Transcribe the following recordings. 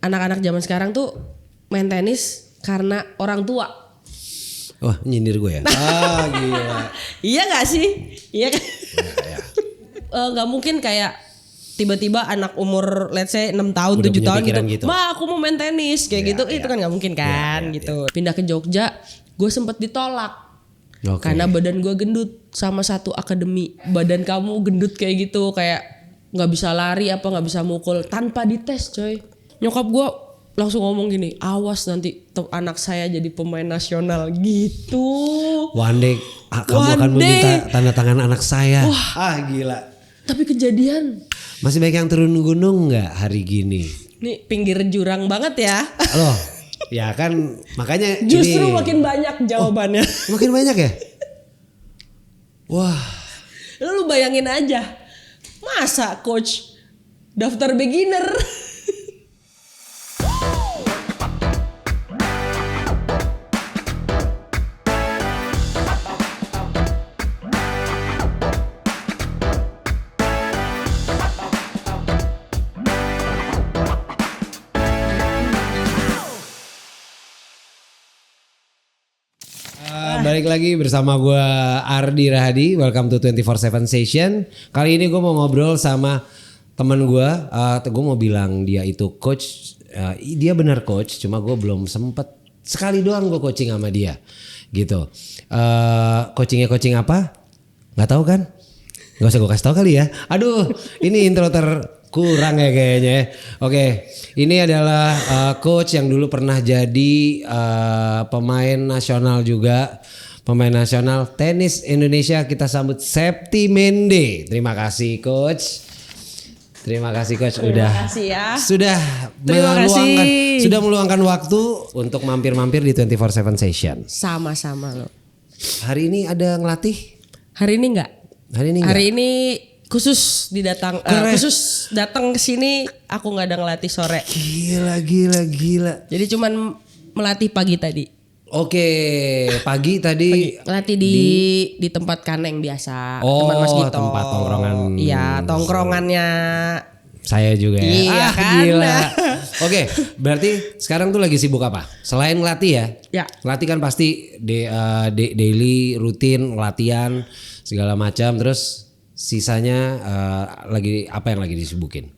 anak-anak zaman sekarang tuh main tenis karena orang tua. Wah, nyindir gue ya. Gila. Iya gak sih? Iya kan? Ya. Gak mungkin kayak tiba-tiba anak umur let's say 6 tahun, Udah 7 punya tahun pikiran gitu. Ma aku mau main tenis kayak gitu. Itu kan gak mungkin kan gitu. Pindah ke Jogja, gue sempet ditolak. Karena badan gue gendut sama satu akademi. Badan kamu gendut kayak gitu, kayak gak bisa lari apa gak bisa mukul tanpa dites coy. Nyokap gue langsung ngomong gini, awas nanti anak saya jadi pemain nasional gitu. One day kamu akan meminta tanda tangan anak saya. Wah, gila. Tapi kejadian. Masih banyak yang turun gunung nggak hari gini? Nih pinggir jurang banget ya. Loh, ya kan makanya justru ini. Makin banyak jawabannya. Makin banyak ya? Wah. Lu bayangin aja, masa coach daftar beginner? Balik lagi bersama gue Ardi Rahadi. Welcome to 24/7 Session. Kali ini gue mau ngobrol sama teman gue. Gue mau bilang dia itu coach. Dia benar coach, cuma gue belum sempet. Sekali doang gue coaching sama dia, gitu. Coaching apa? Gak tahu kan? Gak usah gue kasih tahu kali ya. Aduh, ini intro kurang ya kayaknya. Oke, ini adalah coach yang dulu pernah jadi pemain nasional juga. Pemain nasional tenis Indonesia. Kita sambut Septi Mende. Terima kasih coach. Terima kasih coach. Sudah meluangkan waktu untuk mampir-mampir di 24/7 Session. Sama-sama lo. Hari ini ada ngelatih? Hari ini enggak. Hari ini khusus datang ke sini aku nggak ada ngelatih sore. Gila. Jadi cuman melatih pagi tadi. Oke, pagi tadi ngelatih di tempat kaneng biasa. Oh, teman Mas Gito. Tempat tongkrongan. Iya, tongkrongannya. Saya juga ya. Iya kan. Gila. Oke, berarti sekarang tuh lagi sibuk apa? Selain ngelatih ya? Ya. Ngelatih kan pasti daily rutin latihan segala macam. Terus sisanya lagi apa yang lagi disibukin?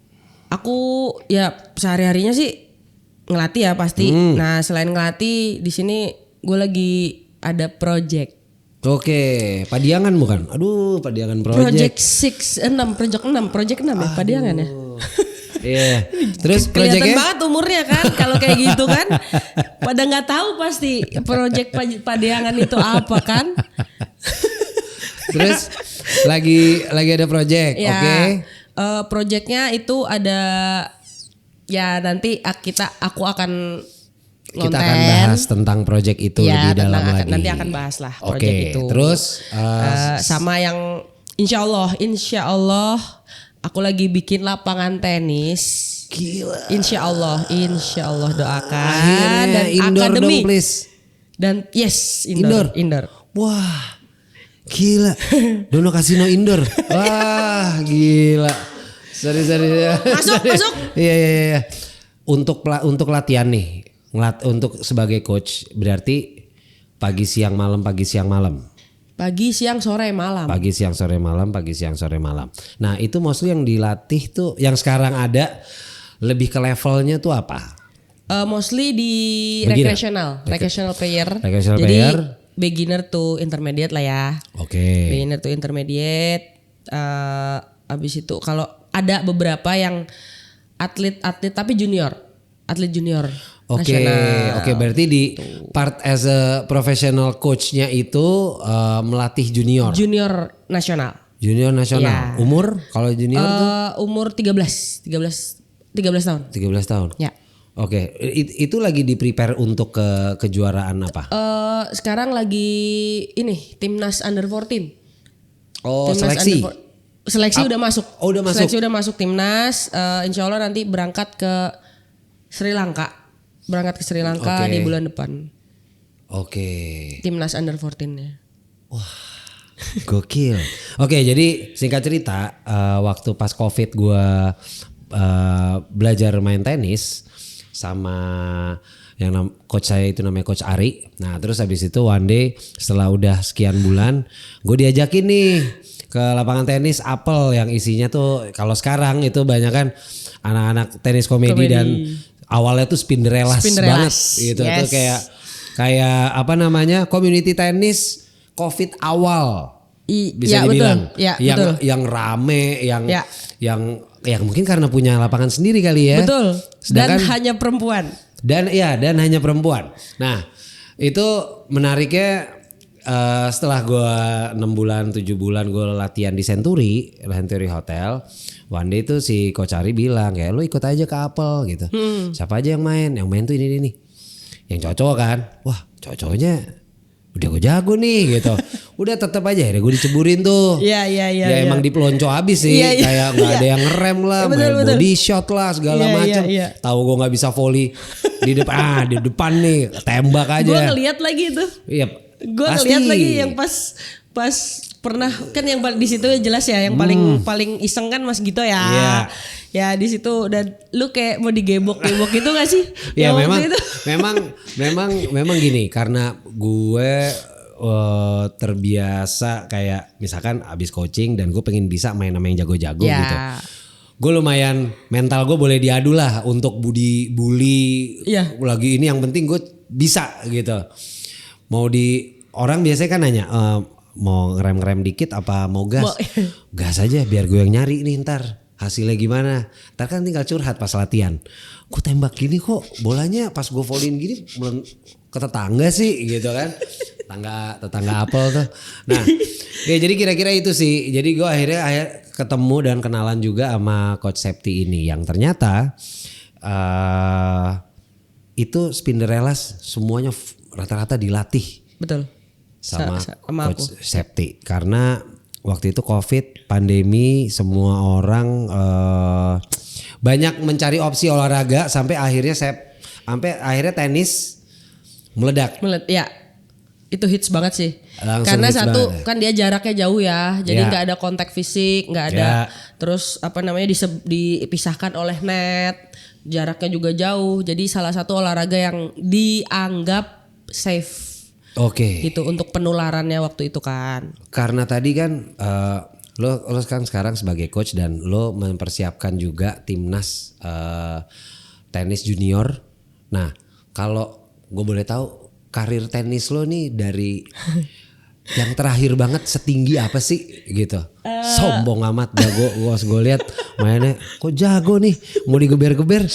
Aku ya sehari-harinya sih ngelatih ya pasti. Nah selain ngelatih di sini gue lagi ada project. Oke, Padiangan bukan? Aduh, Padiangan Project 6 ya Padiangan ya. Iya. Terus kelihatan projectnya? banget umurnya kan kalau kayak gitu kan. Pada nggak tahu pasti project Padiangan itu apa kan. Terus lagi ada project, ya, oke? Projectnya itu ada ya nanti aku akan kita akan bahas tentang project itu ya, lebih dalam lagi. Nanti akan bahas lah project itu. Terus sama yang insya Allah aku lagi bikin lapangan tenis. Gila. Insya Allah doakan. Akhirnya dan indoor akademi. Dong, please. Dan yes indoor. Wah, gila. Dono Kasino indoor. Wah, gila. Sorry. Masuk. Iya. Untuk latihan nih, untuk sebagai coach berarti pagi siang malam. Pagi siang sore malam. Pagi siang sore malam. Nah itu mostly yang dilatih tuh, yang sekarang ada lebih ke levelnya tuh apa? Mostly di recreational player. Jadi beginner to intermediate lah ya. Oke. Beginner to intermediate. Abis itu kalau ada beberapa yang atlet tapi atlet junior. Oke, berarti di part as a professional coach-nya itu melatih junior nasional. Junior nasional. Ya. Umur kalau junior tuh? Umur 13 tahun. 13 tahun. Ya. Oke, itu lagi di prepare untuk kejuaraan apa? Sekarang lagi ini timnas under 14. Oh, timnas seleksi udah masuk. Oh, udah masuk. Seleksi udah masuk timnas. Insya Allah nanti berangkat ke Sri Lanka di bulan depan. Oke. Timnas under 14-nya. Wah, gokil. Oke, jadi singkat cerita, waktu pas COVID gue belajar main tenis, sama coach saya itu namanya Coach Ari. Nah terus habis itu one day setelah udah sekian bulan gue diajakin nih ke lapangan tenis Apple yang isinya tuh kalau sekarang itu banyak kan anak-anak tenis komedi. Dan awalnya tuh Spinderelas banget gitu. Tuh kayak apa namanya community tenis COVID awal bisa dibilang. Betul. Yang rame yang mungkin karena punya lapangan sendiri kali ya. Betul. Sedangkan, dan hanya perempuan. Dan hanya perempuan. Nah itu menariknya setelah gue 6 bulan 7 bulan gue latihan di Century Hotel. One day tuh si Coach Ari bilang kayak lo ikut aja ke Apple gitu. Siapa aja yang main tuh ini nih. Yang cocok kan. Wah cocoknya udah gue jago nih gitu. Udah tetap aja ya gue diceburin tuh. Iya. Emang dipelonco habis sih. Kayak gak ada yang ngerem lah. Main body shot lah segala macam. Tahu gue gak bisa volley di depan nih tembak aja. Gue ngeliat lagi tuh. Iya. Gue ngeliat lagi yang pas pernah kan yang di situ jelas ya yang paling iseng kan Mas Gito ya. Ya di situ dan lu kayak mau digebok gitu gak sih? Ya memang gini karena gue terbiasa kayak misalkan abis coaching dan gue pengen bisa main sama yang jago-jago gitu. Gue lumayan mental gue boleh diadu lah untuk bully lagi ini yang penting gue bisa gitu. Mau orang biasanya kan nanya mau ngerem dikit apa mau gas? Gas aja biar gue yang nyari nih ntar hasilnya gimana. Ntar kan tinggal curhat pas latihan. Gue tembak gini kok bolanya pas gue volleyin gini belum ke tetangga sih gitu kan. Tetangga Apple tuh. Nah ya jadi kira-kira itu sih. Jadi gue akhirnya ketemu dan kenalan juga sama Coach Septi ini. Yang ternyata itu Spinderelas semuanya rata-rata dilatih. Betul. Sama Coach Septi karena waktu itu COVID pandemi semua orang banyak mencari opsi olahraga sampai akhirnya tenis meledak. Ya itu hits banget sih. Karena satu banget. Kan dia jaraknya jauh ya jadi nggak ada kontak fisik nggak ada terus apa namanya dipisahkan oleh net jaraknya juga jauh jadi salah satu olahraga yang dianggap safe. Oke. Gitu untuk penularannya waktu itu kan. Karena tadi kan lo kan sekarang sebagai coach dan lo mempersiapkan juga timnas tenis junior. Nah, kalau gue boleh tahu karir tenis lo nih dari yang terakhir banget setinggi apa sih gitu. Sombong amat gue lihat mainnya kok jago nih mau digeber-geber.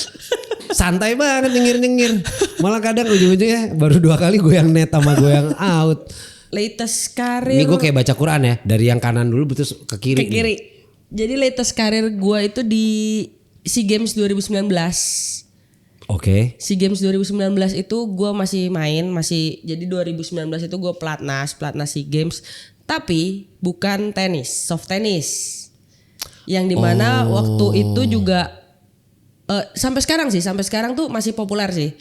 Santai banget nyengir. Malah kadang ujung-ujungnya baru 2 kali gue yang net sama gue yang out. Latest karir. Ini gue kayak baca Quran ya. Dari yang kanan dulu terus ke kiri. Jadi latest karir gue itu di SEA Games 2019. Oke. SEA Games 2019 itu gue masih main. Jadi 2019 itu gue pelatnas SEA Games. Tapi bukan tenis, soft tenis. Yang dimana waktu itu juga sampai sekarang tuh masih populer sih.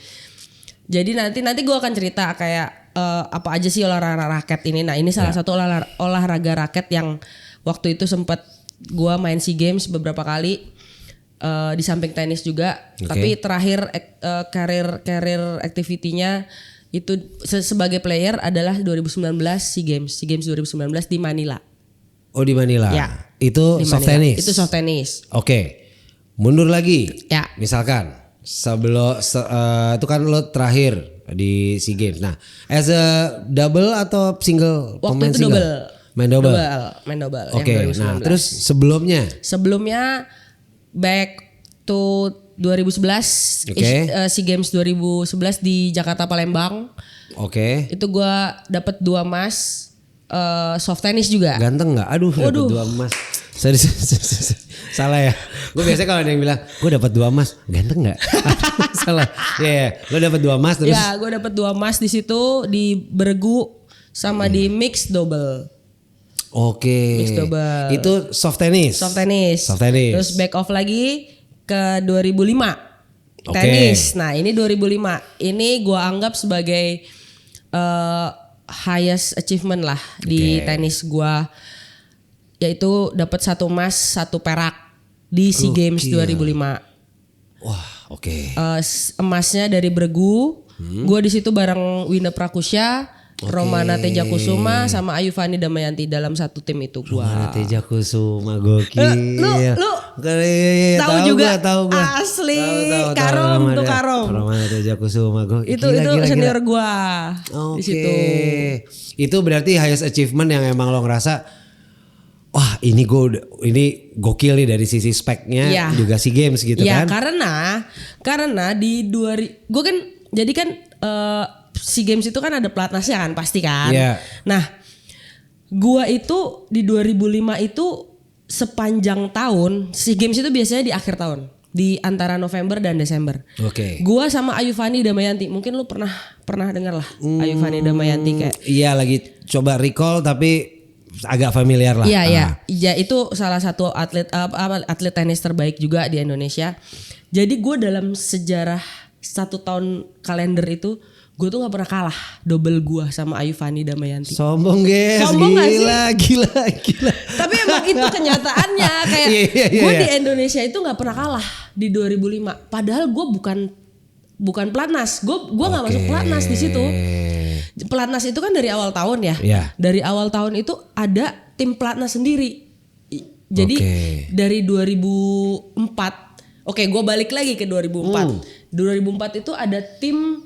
Jadi nanti gue akan cerita kayak apa aja sih olahraga raket ini. Nah ini salah satu olahraga raket yang waktu itu sempat gue main SEA Games beberapa kali di samping tenis juga. Tapi terakhir karir activity-nya itu sebagai player adalah 2019 SEA Games 2019 di Manila. Oh di Manila. Ya. Itu soft tenis. Itu soft tenis. Oke. Mundur lagi, misalkan sebelum itu kan lo terakhir di SEA Games. Nah, as a double atau single? Waktu itu single? Main double. Oke, nah terus sebelumnya? Sebelumnya back to 2011, SEA Games 2011 di Jakarta Palembang. Oke. Itu gue dapet 2 emas soft tenis juga. Ganteng nggak? Aduh, dapet 2 emas. Salah ya. Gue biasanya kalau ada yang bilang gue dapat 2 emas, ganteng nggak? Salah. Lo dapat 2 emas terus? Ya, gue dapat 2 emas di situ di bergu sama di mix double. Oke. Mix double. Itu soft tenis. Terus back off lagi ke 2005. Tenis. Nah ini 2005. Ini gue anggap sebagai highest achievement lah di tenis gue. Yaitu dapat 1 emas 1 perak di SEA Games 2005. Wah Oke. Emasnya dari Bregu. Gue di situ bareng Wina Prakusya, Romana Teja Kusuma sama Ayu Fani Damayanti dalam satu tim itu gua. Romana Teja Kusuma gokil. Lu tahu juga tahu gua. Asli Karom tuh Karom. Romana Teja Kusuma gokil. Itu senior gua di situ. Itu berarti highest achievement yang emang lo ngerasa wah ini gokil nih dari sisi speknya juga SEA Games gitu kan. Karena di gue kan jadi kan SEA Games itu kan ada pelatnasnya kan pasti kan. Yeah. Nah, gua itu di 2005 itu sepanjang tahun SEA Games itu biasanya di akhir tahun, di antara November dan Desember. Oke. Gua sama Ayu Fani Damayanti, mungkin lu pernah dengar lah Ayu Fani Damayanti kayak. Iya lagi coba recall tapi agak familiar lah. Iya. Ya, itu salah satu atlet tenis terbaik juga di Indonesia. Jadi gue dalam sejarah 1 tahun kalender itu gue tuh nggak pernah kalah double gue sama Ayu Fani Damayanti. Sombong guys, gila. Tapi emang itu kenyataannya kayak gue di Indonesia itu nggak pernah kalah di 2005. Padahal gue bukan pelatnas, gue nggak masuk pelatnas di situ. Pelatnas itu kan dari awal tahun ya. Dari awal tahun itu ada tim pelatnas sendiri. Jadi dari 2004. Oke, gue balik lagi ke 2004. 2004 itu ada tim,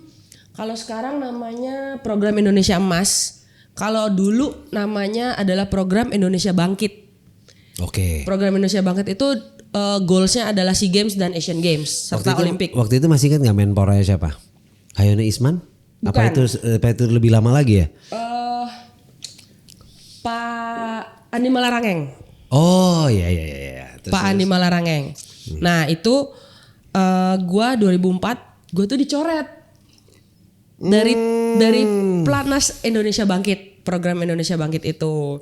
kalau sekarang namanya Program Indonesia Emas. Kalau dulu namanya adalah Program Indonesia Bangkit. Oke. Program Indonesia Bangkit itu goalsnya adalah SEA Games dan Asian Games serta Olimpik. Waktu itu masih kan nggak menporanya siapa? Hayona Isman? Apa itu lebih lama lagi ya? Pak Andi Malarangeng. Oh iya. Pak Andi Malarangeng. Nah itu gua 2004 gua tuh dicoret dari pelatnas Indonesia Bangkit, Program Indonesia Bangkit itu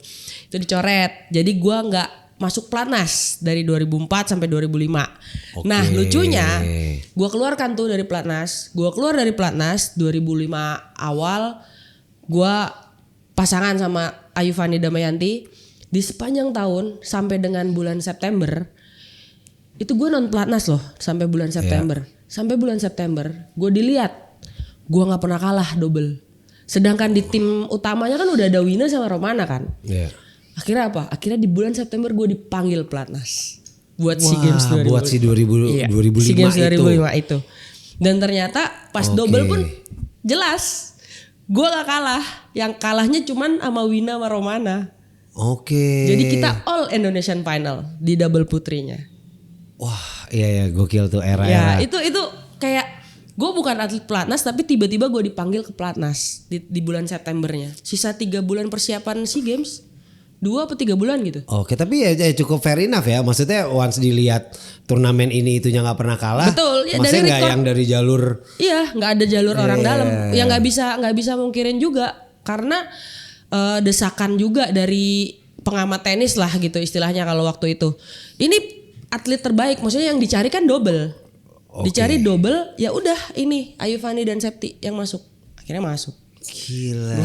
dicoret. Jadi gua nggak masuk pelatnas dari 2004 sampai 2005. Nah lucunya gua keluarkan tuh dari pelatnas. Gua keluar dari pelatnas 2005 awal. Gua pasangan sama Ayu Fani Damayanti di sepanjang tahun sampai dengan bulan September. Itu gue non pelatnas loh sampai bulan September. Sampai bulan September gue dilihat gue nggak pernah kalah double. Sedangkan di tim utamanya kan udah ada Wina sama Romana kan. Akhirnya apa? Akhirnya di bulan September gue dipanggil pelatnas buat SEA Games 2005. Buat si 2005 SEA Games 2005 itu. Dan ternyata pas double pun jelas gue nggak kalah. Yang kalahnya cuman sama Wina sama Romana. Jadi kita all Indonesian final di double putrinya. Wah iya gokil tuh era. Ya itu kayak gue bukan atlet pelatnas tapi tiba-tiba gue dipanggil ke pelatnas di bulan Septembernya. Sisa 3 bulan persiapan SEA Games, 2 atau 3 bulan gitu. Oke tapi ya cukup fair enough ya. Maksudnya once dilihat turnamen ini itunya nggak pernah kalah. Betul. Ya, maksudnya nggak yang dari jalur. Iya nggak ada jalur orang dalam. Ya nggak bisa mungkirin juga karena desakan juga dari pengamat tenis lah gitu istilahnya kalau waktu itu. Ini atlet terbaik, maksudnya yang dicari kan double. Dicari double, ya udah ini Ayu Fani dan Septi yang masuk. Akhirnya masuk. Gila.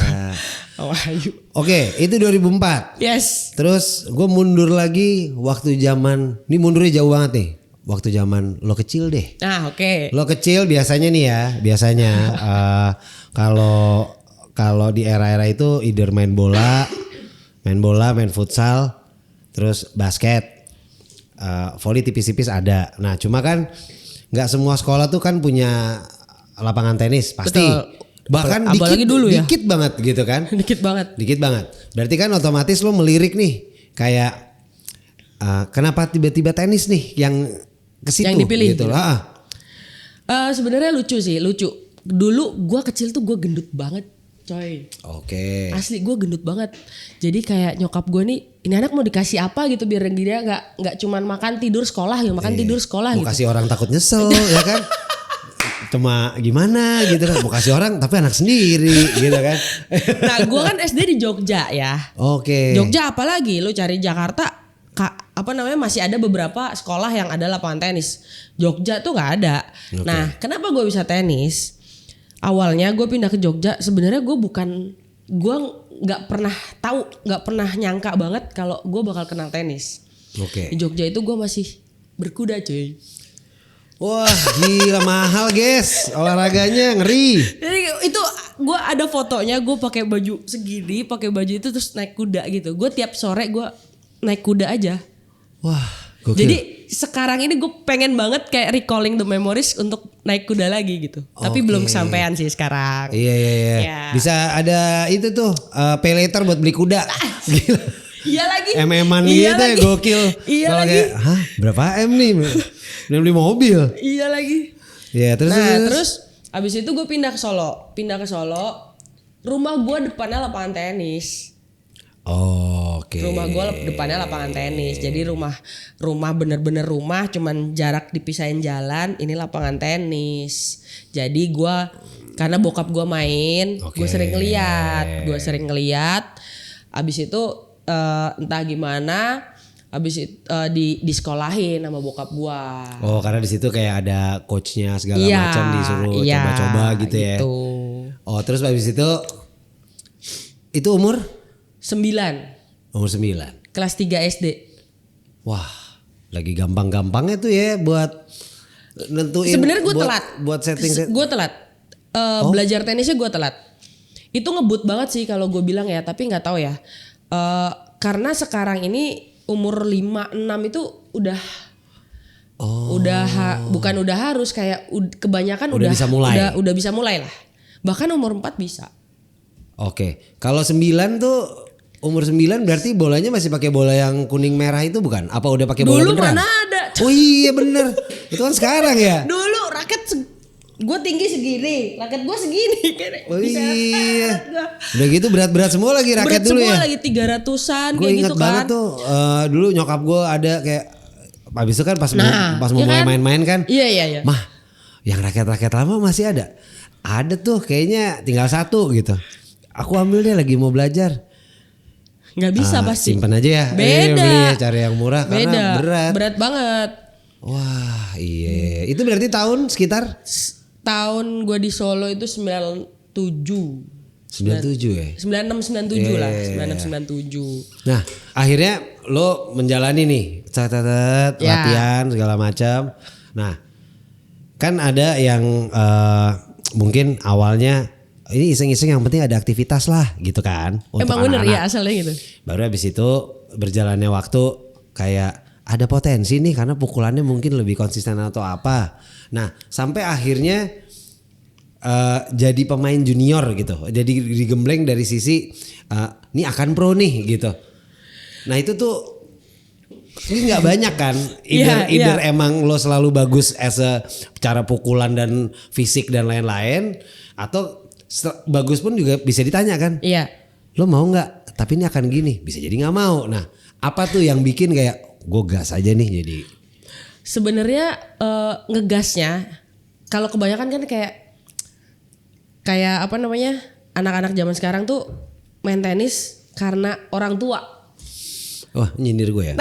Ayu. Oke, itu 2004. Yes. Terus gue mundur lagi waktu zaman, ini mundurnya jauh banget nih. Waktu zaman lo kecil deh. Oke. Lo kecil biasanya nih ya, kalau di era-era itu either main bola, main futsal, terus basket. Volley tipis-tipis ada. Nah cuma kan nggak semua sekolah tuh kan punya lapangan tenis pasti. Betul. Bahkan dikit banget gitu kan. Dikit banget. Berarti kan otomatis lo melirik nih kayak kenapa tiba-tiba tenis nih yang kesitu yang dipilih gitu lah. Sebenarnya lucu. Dulu gue kecil tuh gue gendut banget. Coy. Asli gue gendut banget. Jadi kayak nyokap gue nih, ini anak mau dikasih apa gitu biar dia nggak cuman makan tidur sekolah gitu, tidur sekolah mau gitu. Kasih orang takut nyesel ya kan. Cuma gimana gitu kan, mau kasih orang tapi anak sendiri gitu kan. Nah gue kan SD di Jogja ya. Jogja apalagi lu cari Jakarta masih ada beberapa sekolah yang ada lapangan tenis. Jogja tuh nggak ada. Nah kenapa gue bisa tenis? Awalnya gue pindah ke Jogja sebenarnya gue nggak pernah nyangka banget kalau gue bakal kenal tenis. Di Jogja itu gue masih berkuda cuy. Wah gila mahal guys, olahraganya ngeri. Jadi itu gue ada fotonya, gue pakai baju segini, pakai baju itu terus naik kuda gitu. Gue tiap sore gue naik kuda aja. Wah gokil. Jadi sekarang ini gue pengen banget kayak recalling the memories untuk naik kuda lagi gitu. Tapi belum kesampaian sih sekarang. Iya. Ya. Bisa ada itu tuh pay later buat beli kuda. Gila. Iya lagi. MM-an Iya gitu lagi. ya gokil. Iya kalau lagi. kayak, hah berapa M nih? Udah beli mobil. Iya lagi. Ya terus abis itu gue pindah ke Solo. Rumah gue depannya lapangan tenis. Oke. Rumah gue depannya lapangan tenis. Jadi rumah bener-bener rumah, cuman jarak dipisahin jalan. Ini lapangan tenis. Jadi gue karena bokap gue main, gue sering ngeliat. Abis itu entah gimana, abis itu di sekolahin sama bokap gue. Oh karena di situ kayak ada coachnya segala macam disuruh coba-coba gitu ya. Oh terus abis itu umur? 9. Umur 9. Kelas 3 SD. Wah, lagi gampang-gampangnya tuh ya buat nentuin. Sebenarnya gue telat. Buat setting. Gue telat. Belajar tenisnya gue telat. Itu ngebut banget sih kalau gue bilang ya, tapi nggak tahu ya. Karena sekarang ini umur 5-6 itu udah bukan udah harus kayak kebanyakan udah bisa mulai. Udah bisa mulai lah. Bahkan umur 4 bisa. Oke. Kalau 9 tuh umur 9 berarti bolanya masih pakai bola yang kuning merah itu bukan? Apa udah pakai bola Dulu beneran? mana ada. Oh iya bener. Itu kan sekarang ya. Dulu raket gue tinggi segini, raket gue segini. Oh iya. Udah gitu berat-berat semua lagi raket dulu ya. Berat semua lagi 300-an Gue kayak inget gitu banget kan. tuh dulu nyokap gue ada kayak habis itu kan pas mau iya mulai kan? main-main kan. Iya. Mah, yang raket-raket lama masih ada. Ada tuh kayaknya tinggal 1 gitu. Aku ambil deh lagi mau belajar. Nggak bisa pasti. Simpen aja ya. Beda. Beli ya, cari yang murah karena berat. Berat banget. Wah iya. Itu berarti tahun sekitar? Tahun gue di Solo itu 97. 97 ya? 96-97 lah. 96-97. Nah akhirnya lo menjalani nih. Latihan segala macam. Nah kan ada yang mungkin awalnya ini iseng-iseng yang penting ada aktivitas lah gitu kan. Emang bener ya asalnya gitu. Baru habis itu berjalannya waktu kayak ada potensi nih karena pukulannya mungkin lebih konsisten atau apa. Nah sampai akhirnya jadi pemain junior gitu. Jadi digembleng dari sisi ini akan pro nih gitu. Nah itu tuh ini nggak banyak kan. Either emang lo selalu bagus as a cara pukulan dan fisik dan lain-lain. Atau bagus pun juga bisa ditanya kan. Iya. Lo mau nggak? Tapi ini akan gini. Bisa jadi nggak mau. Nah apa tuh yang bikin kayak gue gas aja nih jadi. Sebenarnya ngegasnya kalau kebanyakan kan kayak apa namanya anak-anak zaman sekarang tuh main tenis karena orang tua. Wah nyindir gue ya.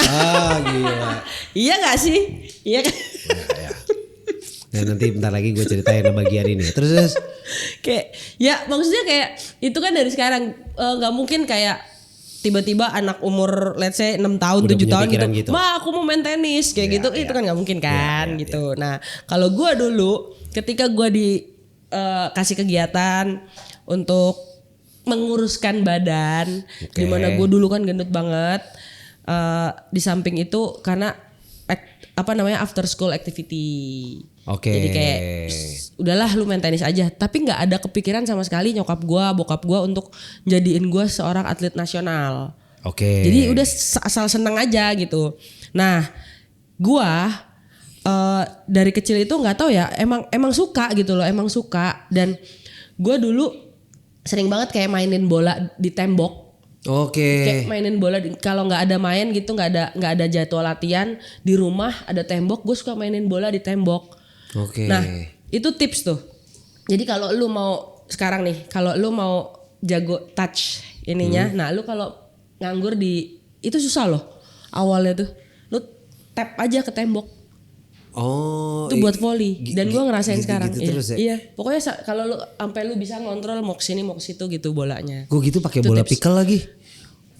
Gila. Iya nggak sih? Iya kan. Ya. Nah, nanti bentar lagi gue ceritain bagian ini. Terus kayak ya maksudnya kayak itu kan dari sekarang nggak mungkin kayak tiba-tiba anak umur let's say 6 tahun udah 7 tahun gitu. Ma aku mau main tenis kayak gitu. Itu kan nggak mungkin kan gitu. Nah kalau gue dulu ketika gue kasih kegiatan untuk menguruskan badan, dimana gue dulu kan gendut banget. Di samping itu karena after school activity. Jadi kayak udahlah lu main tenis aja. Tapi nggak ada kepikiran sama sekali nyokap gue, bokap gue untuk jadiin gue seorang atlet nasional. Jadi udah asal seneng aja gitu. Nah gue dari kecil itu nggak tahu ya emang suka gitu loh, emang suka. Dan gue dulu sering banget kayak mainin bola di tembok. Kayak mainin bola kalau nggak ada main gitu, nggak ada jadwal latihan di rumah ada tembok, gue suka mainin bola di tembok. Nah itu tips tuh. Jadi kalau lu mau sekarang nih, kalau lu mau jago touch ininya, nah lu kalau nganggur itu susah loh awalnya tuh. Lu tap aja ke tembok. Itu buat volley. Dan gue ngerasain sekarang. Terus ya? Iya. Pokoknya kalau lu sampai lu bisa ngontrol mau kesini mau kesitu gitu bolanya. Gue gitu pakai bola tips. pickle lagi.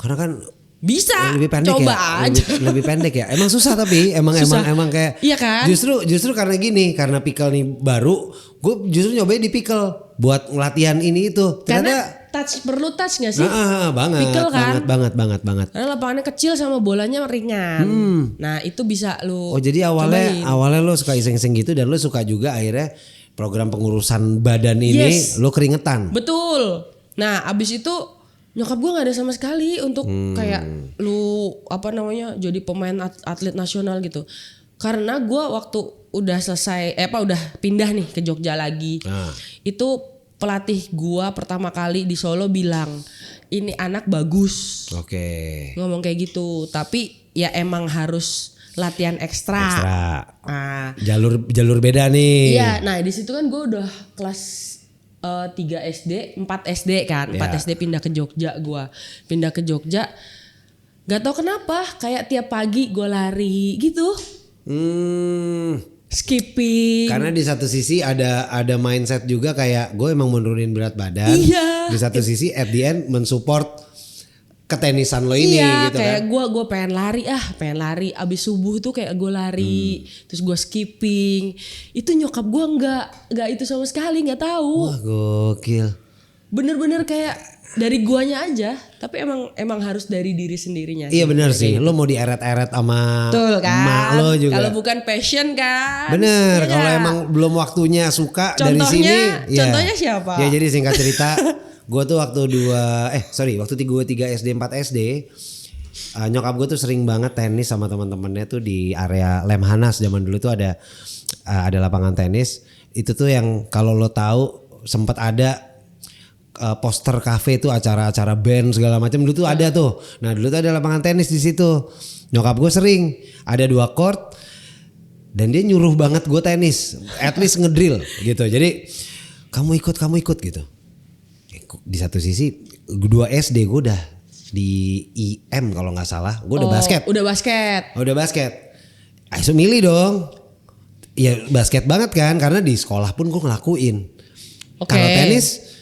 Karena kan Bisa. Lebih pendek coba ya. aja. Lebih pendek ya. Emang susah tapi emang kayak. Iya kan? Justru karena gini, karena pickle nih baru, gue justru nyobain di pickle buat latihan ini itu. Karena perlu touch gak sih? Banget, pickle kan? banget. Karena lapangannya kecil sama bolanya ringan. Nah itu bisa lu. Oh jadi awalnya lu suka iseng-iseng gitu dan lu suka juga akhirnya program pengurusan badan ini lu keringetan. Betul. Nah abis itu nyokap gue nggak ada sama sekali untuk kayak lu jadi pemain atlet nasional gitu. Karena gue waktu udah selesai udah pindah nih ke Jogja lagi. Itu pelatih gue pertama kali di Solo bilang ini anak bagus. Oke. Ngomong kayak gitu. Tapi ya emang harus latihan ekstra. Jalur beda nih. Iya, nah di situ kan gue udah kelas 3 SD, 4 SD kan. 4 SD pindah ke Jogja gua. Pindah ke Jogja. Gak tau kenapa kayak tiap pagi gue lari gitu. Skipping. Karena di satu sisi ada mindset juga kayak gue emang menurunin berat badan. Iya. Di satu sisi at the end mensupport ketenisan lo ini gitu kayak kan. gue pengen lari abis subuh tuh kayak gue lari terus gue skipping. Itu nyokap gue nggak itu sama sekali, nggak tahu. Wah gokil. Bener-bener kayak dari guanya aja, tapi emang harus dari diri sendirinya. Iya benar sih, lo mau dieret-eret sama emak lo juga. Kalau bukan passion kan. Bener, kalau emang belum waktunya suka dari sini. Contohnya siapa? Ya jadi singkat cerita, gue tuh waktu waktu gue 3 SD 4 SD, nyokap gue tuh sering banget tenis sama teman-temannya tuh di area Lemhanas. Zaman dulu tuh ada lapangan tenis. Itu tuh yang kalau lo tahu sempat ada poster kafe tuh acara-acara band segala macam dulu tuh ada tuh. Nah dulu tuh ada lapangan tenis di situ. Nyokap gue sering ada 2 court dan dia nyuruh banget gue tenis, at least ngedrill gitu. Jadi kamu ikut gitu. Di satu sisi 2 SD gue udah di IM kalau nggak salah, gue udah basket. Udah basket. Ayo milih dong. Ya basket banget kan karena di sekolah pun gue ngelakuin. Kalau tenis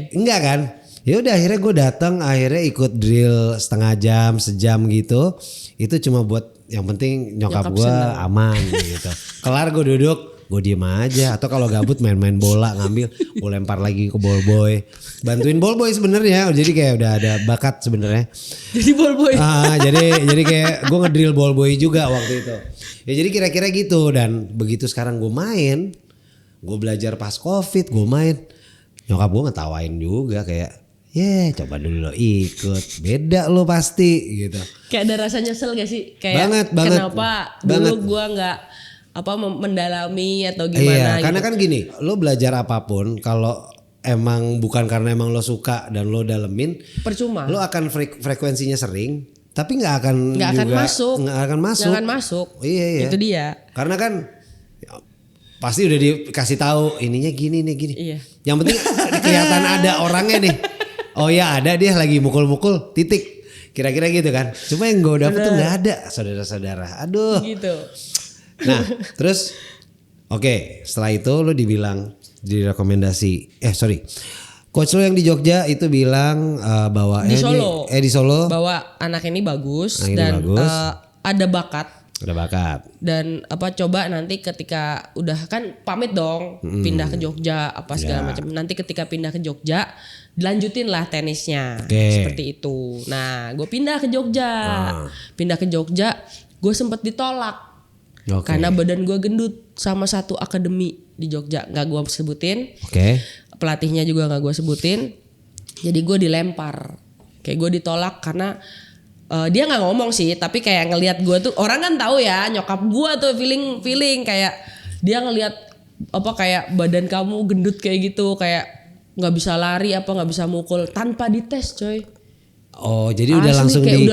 enggak kan? Ya udah akhirnya gue datang, akhirnya ikut drill setengah jam, sejam gitu. Itu cuma buat yang penting nyokap gue aman gitu. Kelar gue duduk, gue diem aja. Atau kalau gabut main-main bola, ngambil, gue lempar lagi ke ball boy. Bantuin ball boy sebenarnya. Jadi kayak udah ada bakat sebenarnya. Jadi ball boy. Jadi kayak gue ngedrill ball boy juga waktu itu. Ya jadi kira-kira gitu. Dan begitu sekarang gue main, gue belajar pas COVID, gue main. Nyokap gue ngetawain juga kayak, coba dulu lo ikut, beda lo pasti gitu. Kayak ada rasa nyesel gak sih? Kayak banget. Kenapa dulu gue nggak mendalami atau gimana? Iya, gitu. karena kan gini, lo belajar apapun kalau emang bukan karena emang lo suka dan lo dalemin, percuma. Lo akan frekuensinya sering, tapi nggak akan masuk. Iya. Itu dia. Karena kan pasti udah dikasih tahu ininya gini. Iya. Yang penting kelihatan ada orangnya nih. Oh ya ada, dia lagi mukul-mukul, titik. Kira-kira gitu kan. Cuma yang gue dapet tuh gak ada, saudara-saudara. Aduh. Gitu. Nah terus setelah itu lo dibilang direkomendasi. Coach lo yang di Jogja itu bilang bahwa di Solo bahwa anak ini bagus dan ada bakat. Udah bakat. Dan coba nanti ketika udah kan pamit dong pindah ke Jogja segala macam. Nanti ketika pindah ke Jogja dilanjutin lah tenisnya seperti itu. Nah, gue pindah ke Jogja. Pindah ke Jogja, gue sempet ditolak. Karena badan gue gendut sama satu akademi di Jogja, nggak gue sebutin. Pelatihnya juga nggak gue sebutin. Jadi gue dilempar. Kayak gue ditolak karena dia nggak ngomong sih, tapi kayak ngelihat gue tuh, orang kan tahu ya nyokap gue tuh feeling kayak dia ngelihat kayak badan kamu gendut kayak gitu, kayak nggak bisa lari nggak bisa mukul tanpa dites coy. Oh jadi udah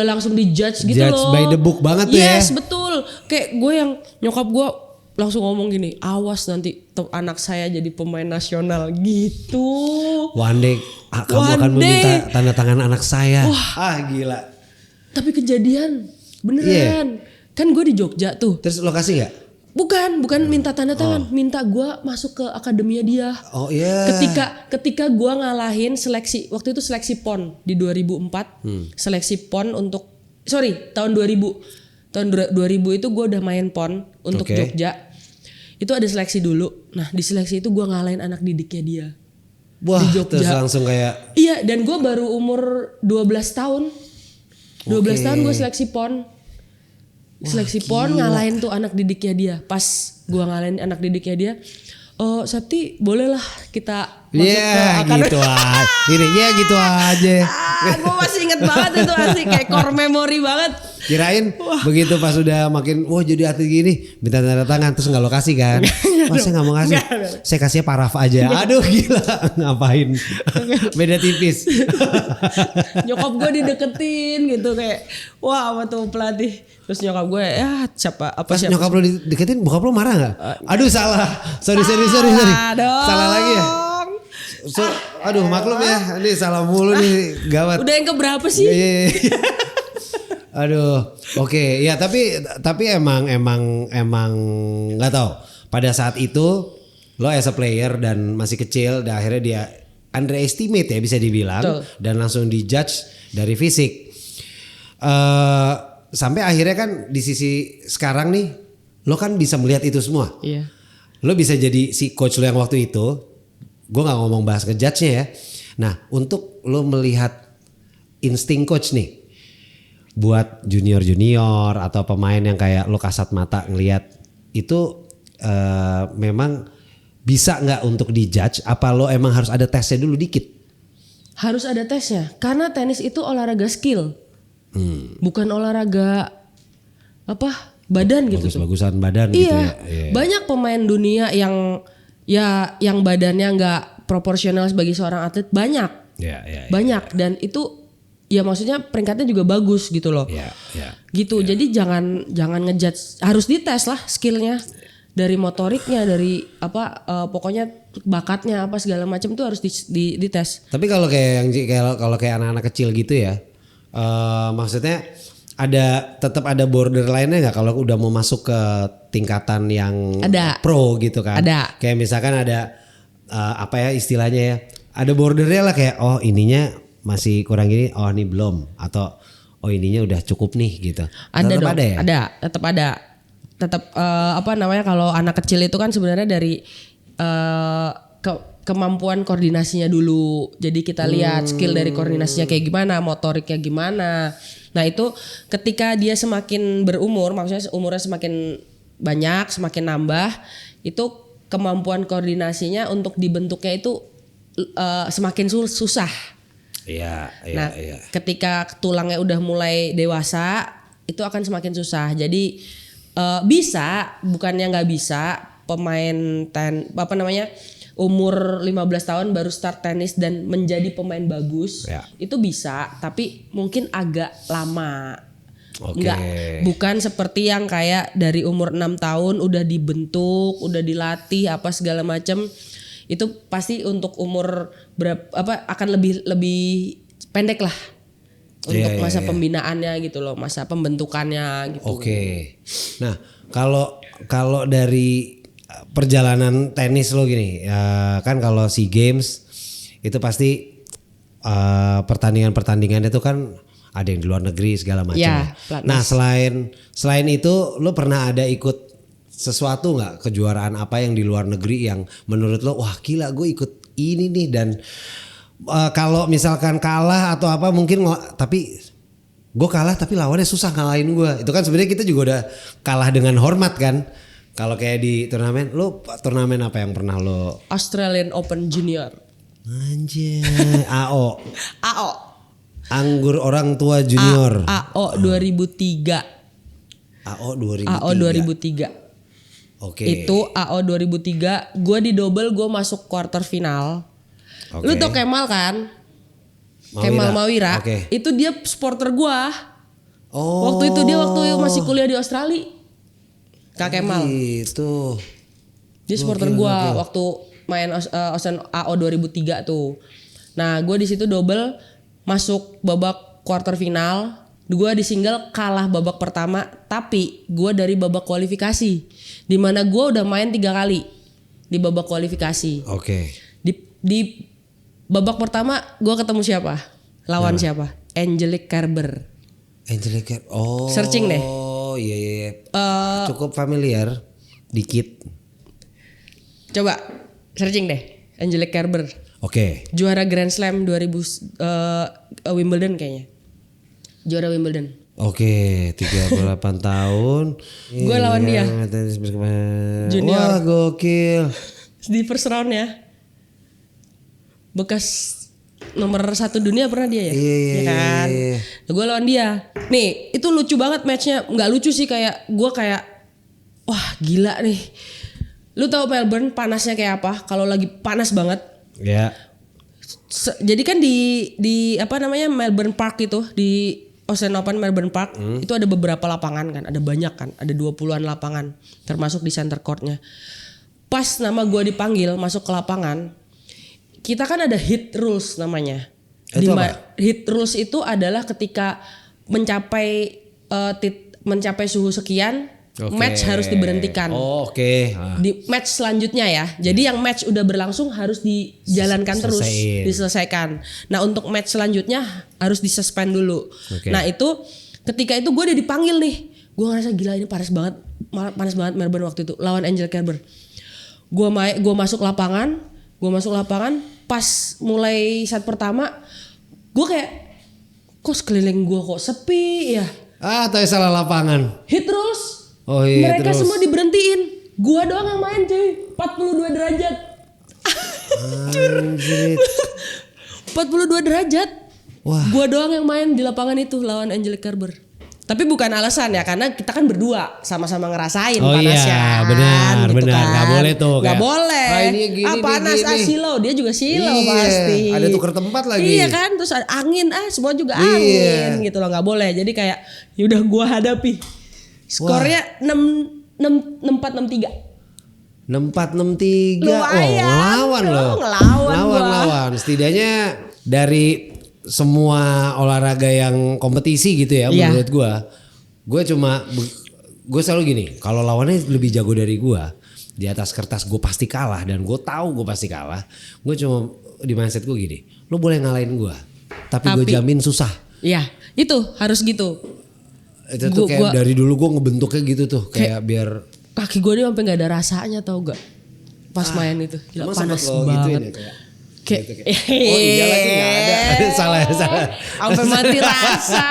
langsung dijudge gitu judge loh. By the book banget tuh ya. Yes betul, kayak gue yang nyokap gue langsung ngomong gini, awas nanti anak saya jadi pemain nasional gitu. One day kamu akan meminta tanda tangan anak saya. Wah gila. Tapi kejadian beneran. Kan gue di Jogja tuh. Terus lokasi gak? Bukan minta tanda tangan, minta gue masuk ke akademinya dia. Oh iya. Ketika gue ngalahin seleksi, waktu itu seleksi PON di 2004, seleksi PON untuk tahun 2000. Tahun 2000 itu gue udah main PON untuk Jogja. Itu ada seleksi dulu. Nah di seleksi itu gue ngalahin anak didiknya dia. Wah, di Jogja. terus langsung kayak. Iya, dan gue baru umur 12 tahun. 12 tahun gue seleksi PON. Seleksi PON ngalahin tuh anak didiknya dia. Pas gue ngalahin anak didiknya dia, oh Septi bolehlah kita masuk ke akademi. Gitu aja. Gitu aja. Gue masih inget banget itu, asli kayak core memory banget. Kirain begitu pas udah makin jadi atlet gini minta tanda tangan terus nggak lo kasih kan? Mas saya nggak mau kasih, saya kasihnya paraf aja. Aduh gila, ngapain? Beda tipis. Nyokap gue dideketin gitu kayak wah sama tuh pelatih. Terus nyokap gue siapa? Pas nyokap lo dideketin, bokap lo marah nggak? Aduh salah, sorry. Salah lagi ya. Aduh maklum ya, ini salah mulu nih, gawat. Udah yang keberapa sih? Aduh, oke. Ya tapi emang nggak tahu. Pada saat itu lo as a player dan masih kecil, dan akhirnya dia underestimate ya bisa dibilang. Betul. Dan langsung dijudge dari fisik. Sampai akhirnya kan di sisi sekarang nih, lo kan bisa melihat itu semua. Iya. Lo bisa jadi si coach lo yang waktu itu. Gue nggak ngomong bahas ngejudge-nya ya. Nah, untuk lo melihat insting coach nih. Buat junior atau pemain yang kayak lo kasat mata ngelihat itu memang bisa nggak untuk dijudge? Apa lo emang harus ada tesnya dulu dikit? Harus ada tesnya karena tenis itu olahraga skill, bukan olahraga badan gitu. Bagus-bagusan badan gitu ya. Iya. Banyak pemain dunia yang badannya nggak proporsional sebagai seorang atlet banyak. Banyak dan itu. Ya maksudnya peringkatnya juga bagus gitu loh. Gitu. Jadi jangan ngejudge, harus dites lah skillnya. Dari motoriknya, dari pokoknya bakatnya apa segala macam tuh harus dites. Tapi kalau kayak anak-anak kecil gitu ya. Maksudnya tetap ada borderline-nya nggak kalau udah mau masuk ke tingkatan yang pro gitu kan? Ada. Kayak misalkan ada istilahnya ya. Ada bordernya lah kayak ininya masih kurang gini, ini belum, atau ininya udah cukup nih gitu. Ada tetap dong, ada ya? Tetap ada. Tetap kalau anak kecil itu kan sebenarnya dari kemampuan koordinasinya dulu. Jadi kita lihat skill dari koordinasinya kayak gimana, motoriknya gimana. Nah itu ketika dia semakin berumur, maksudnya umurnya semakin banyak, semakin nambah, itu kemampuan koordinasinya untuk dibentuknya itu semakin susah. Iya. Ketika tulangnya udah mulai dewasa, itu akan semakin susah. Jadi bisa, bukannya nggak bisa, pemain umur 15 tahun baru start tenis dan menjadi pemain bagus, itu bisa, tapi mungkin agak lama. Bukan seperti yang kayak dari umur 6 tahun udah dibentuk, udah dilatih apa segala macam. Itu pasti untuk umur akan lebih pendek lah untuk masa pembinaannya gitu loh, masa pembentukannya gitu. Nah, kalau dari perjalanan tenis lo gini, kan kalau SEA Games itu pasti pertandingannya itu kan ada yang di luar negeri segala macam. Nah, selain itu lo pernah ada ikut sesuatu nggak, kejuaraan apa yang di luar negeri yang menurut lo wah gila gue ikut ini nih, dan kalau misalkan kalah atau apa mungkin tapi gue kalah tapi lawannya susah ngalahin gue, itu kan sebenarnya kita juga udah kalah dengan hormat kan. Kalau kayak di turnamen apa yang pernah lo? Australian Open Junior. Anjir. AO. Anggur orang tua junior. AO 2003. AO 2003. Itu AO 2003, gue di double, gue masuk quarter final. Lu tau Kemal kan? Kemal Mawira. Itu dia supporter gue. Waktu itu dia masih kuliah di Australia. Kak Kemal. Gitu. Dia supporter gue waktu main Australian AO 2003 tuh. Nah gue di situ double, masuk babak quarter final. Gue di single kalah babak pertama, tapi gue dari babak kualifikasi, dimana gue udah main 3 kali di babak kualifikasi. Di babak pertama gue ketemu siapa? Lawan siapa? Angelique Kerber. Angelique Kerber. Oh. Searching deh. Oh iya. Cukup familiar dikit. Coba searching deh Angelique Kerber. Oke. Juara Grand Slam 2000 Wimbledon kayaknya. Juara Wimbledon. Oke, 38 tahun. Gue lawan dia. Junior. Wah, gokil. Di first round ya. Bekas nomor 1 dunia pernah dia ya? Iya kan? Gue lawan dia. Nih, itu lucu banget matchnya. Nggak lucu sih, kayak gue kayak wah gila nih. Lu tahu Melbourne panasnya kayak apa? Kalau lagi panas banget. Ya. Jadi kan di apa namanya Melbourne Park itu di Australian Open Melbourne Park itu ada beberapa lapangan kan, ada banyak kan, ada 20-an lapangan termasuk di center courtnya. Pas nama gue dipanggil masuk ke lapangan, kita kan ada hit rules namanya. Hit rules itu adalah ketika mencapai suhu sekian, match harus diberhentikan. Oke. Di match selanjutnya ya. Jadi yang match udah berlangsung harus dijalankan terus, diselesaikan. Nah untuk match selanjutnya harus disuspend dulu. Nah itu ketika itu gue udah dipanggil nih. Gue ngerasa gila ini panas banget Melbourne waktu itu lawan Angelique Kerber. Gue masuk lapangan. Pas mulai set pertama, gue kayak kok sekeliling gue kok sepi ya. Atau salah lapangan. Hit rules. Oh iya. Mereka semua diberhentiin. Gue doang yang main cuy. 42 derajat. Anjir. 42 derajat. Wah. Gue doang yang main di lapangan itu lawan Angelique Kerber. Tapi bukan alasan ya, karena kita kan berdua sama-sama ngerasain panasnya. Iya, benar, gitu benar. Kan. Gak boleh tuh. Gak boleh. Ini gini, panas silau, dia juga silau pasti. Ada tuker tempat lagi. Iya kan, terus ada angin, semua juga angin gitu loh, gak boleh. Jadi kayak yaudah gue hadapi. Skornya 6-4, 6-3. 6-4, 6-3. Lumayan, Ngelawan. Setidaknya dari semua olahraga yang kompetisi gitu ya, menurut gue selalu gini, kalau lawannya lebih jago dari gue di atas kertas gue pasti kalah, dan gue tahu gue pasti kalah. Gue cuma di mindset gue gini, lo boleh ngalahin gue, tapi gue jamin susah. Iya, itu harus gitu. Itu tuh kayak dari dulu gue ngebentuknya gitu tuh, kayak biar kaki gue dia sampai nggak ada rasanya, tau gak? Pas main itu, gila panas banget. Gituin ya, kayak oh iya lagi gak ada. salah. Sampai mati rasa.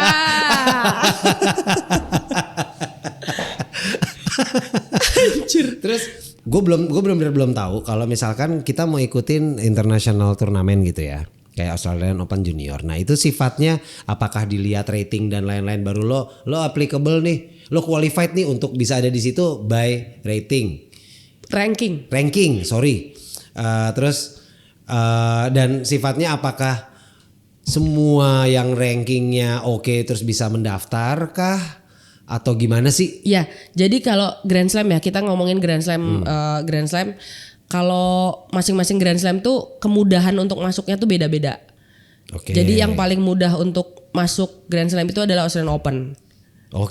Terus gue belum tahu kalau misalkan kita mau ikutin international turnamen gitu ya, kayak Australian Open Junior. Nah itu sifatnya apakah dilihat rating dan lain-lain baru lo applicable nih, lo qualified nih untuk bisa ada di situ by ranking. Sorry. Dan sifatnya apakah semua yang rankingnya oke terus bisa mendaftar kah atau gimana sih? Ya, jadi kalau Grand Slam ya, kita ngomongin Grand Slam. Grand Slam, kalau masing-masing Grand Slam tuh kemudahan untuk masuknya tuh beda-beda. Jadi yang paling mudah untuk masuk Grand Slam itu adalah Australian Open.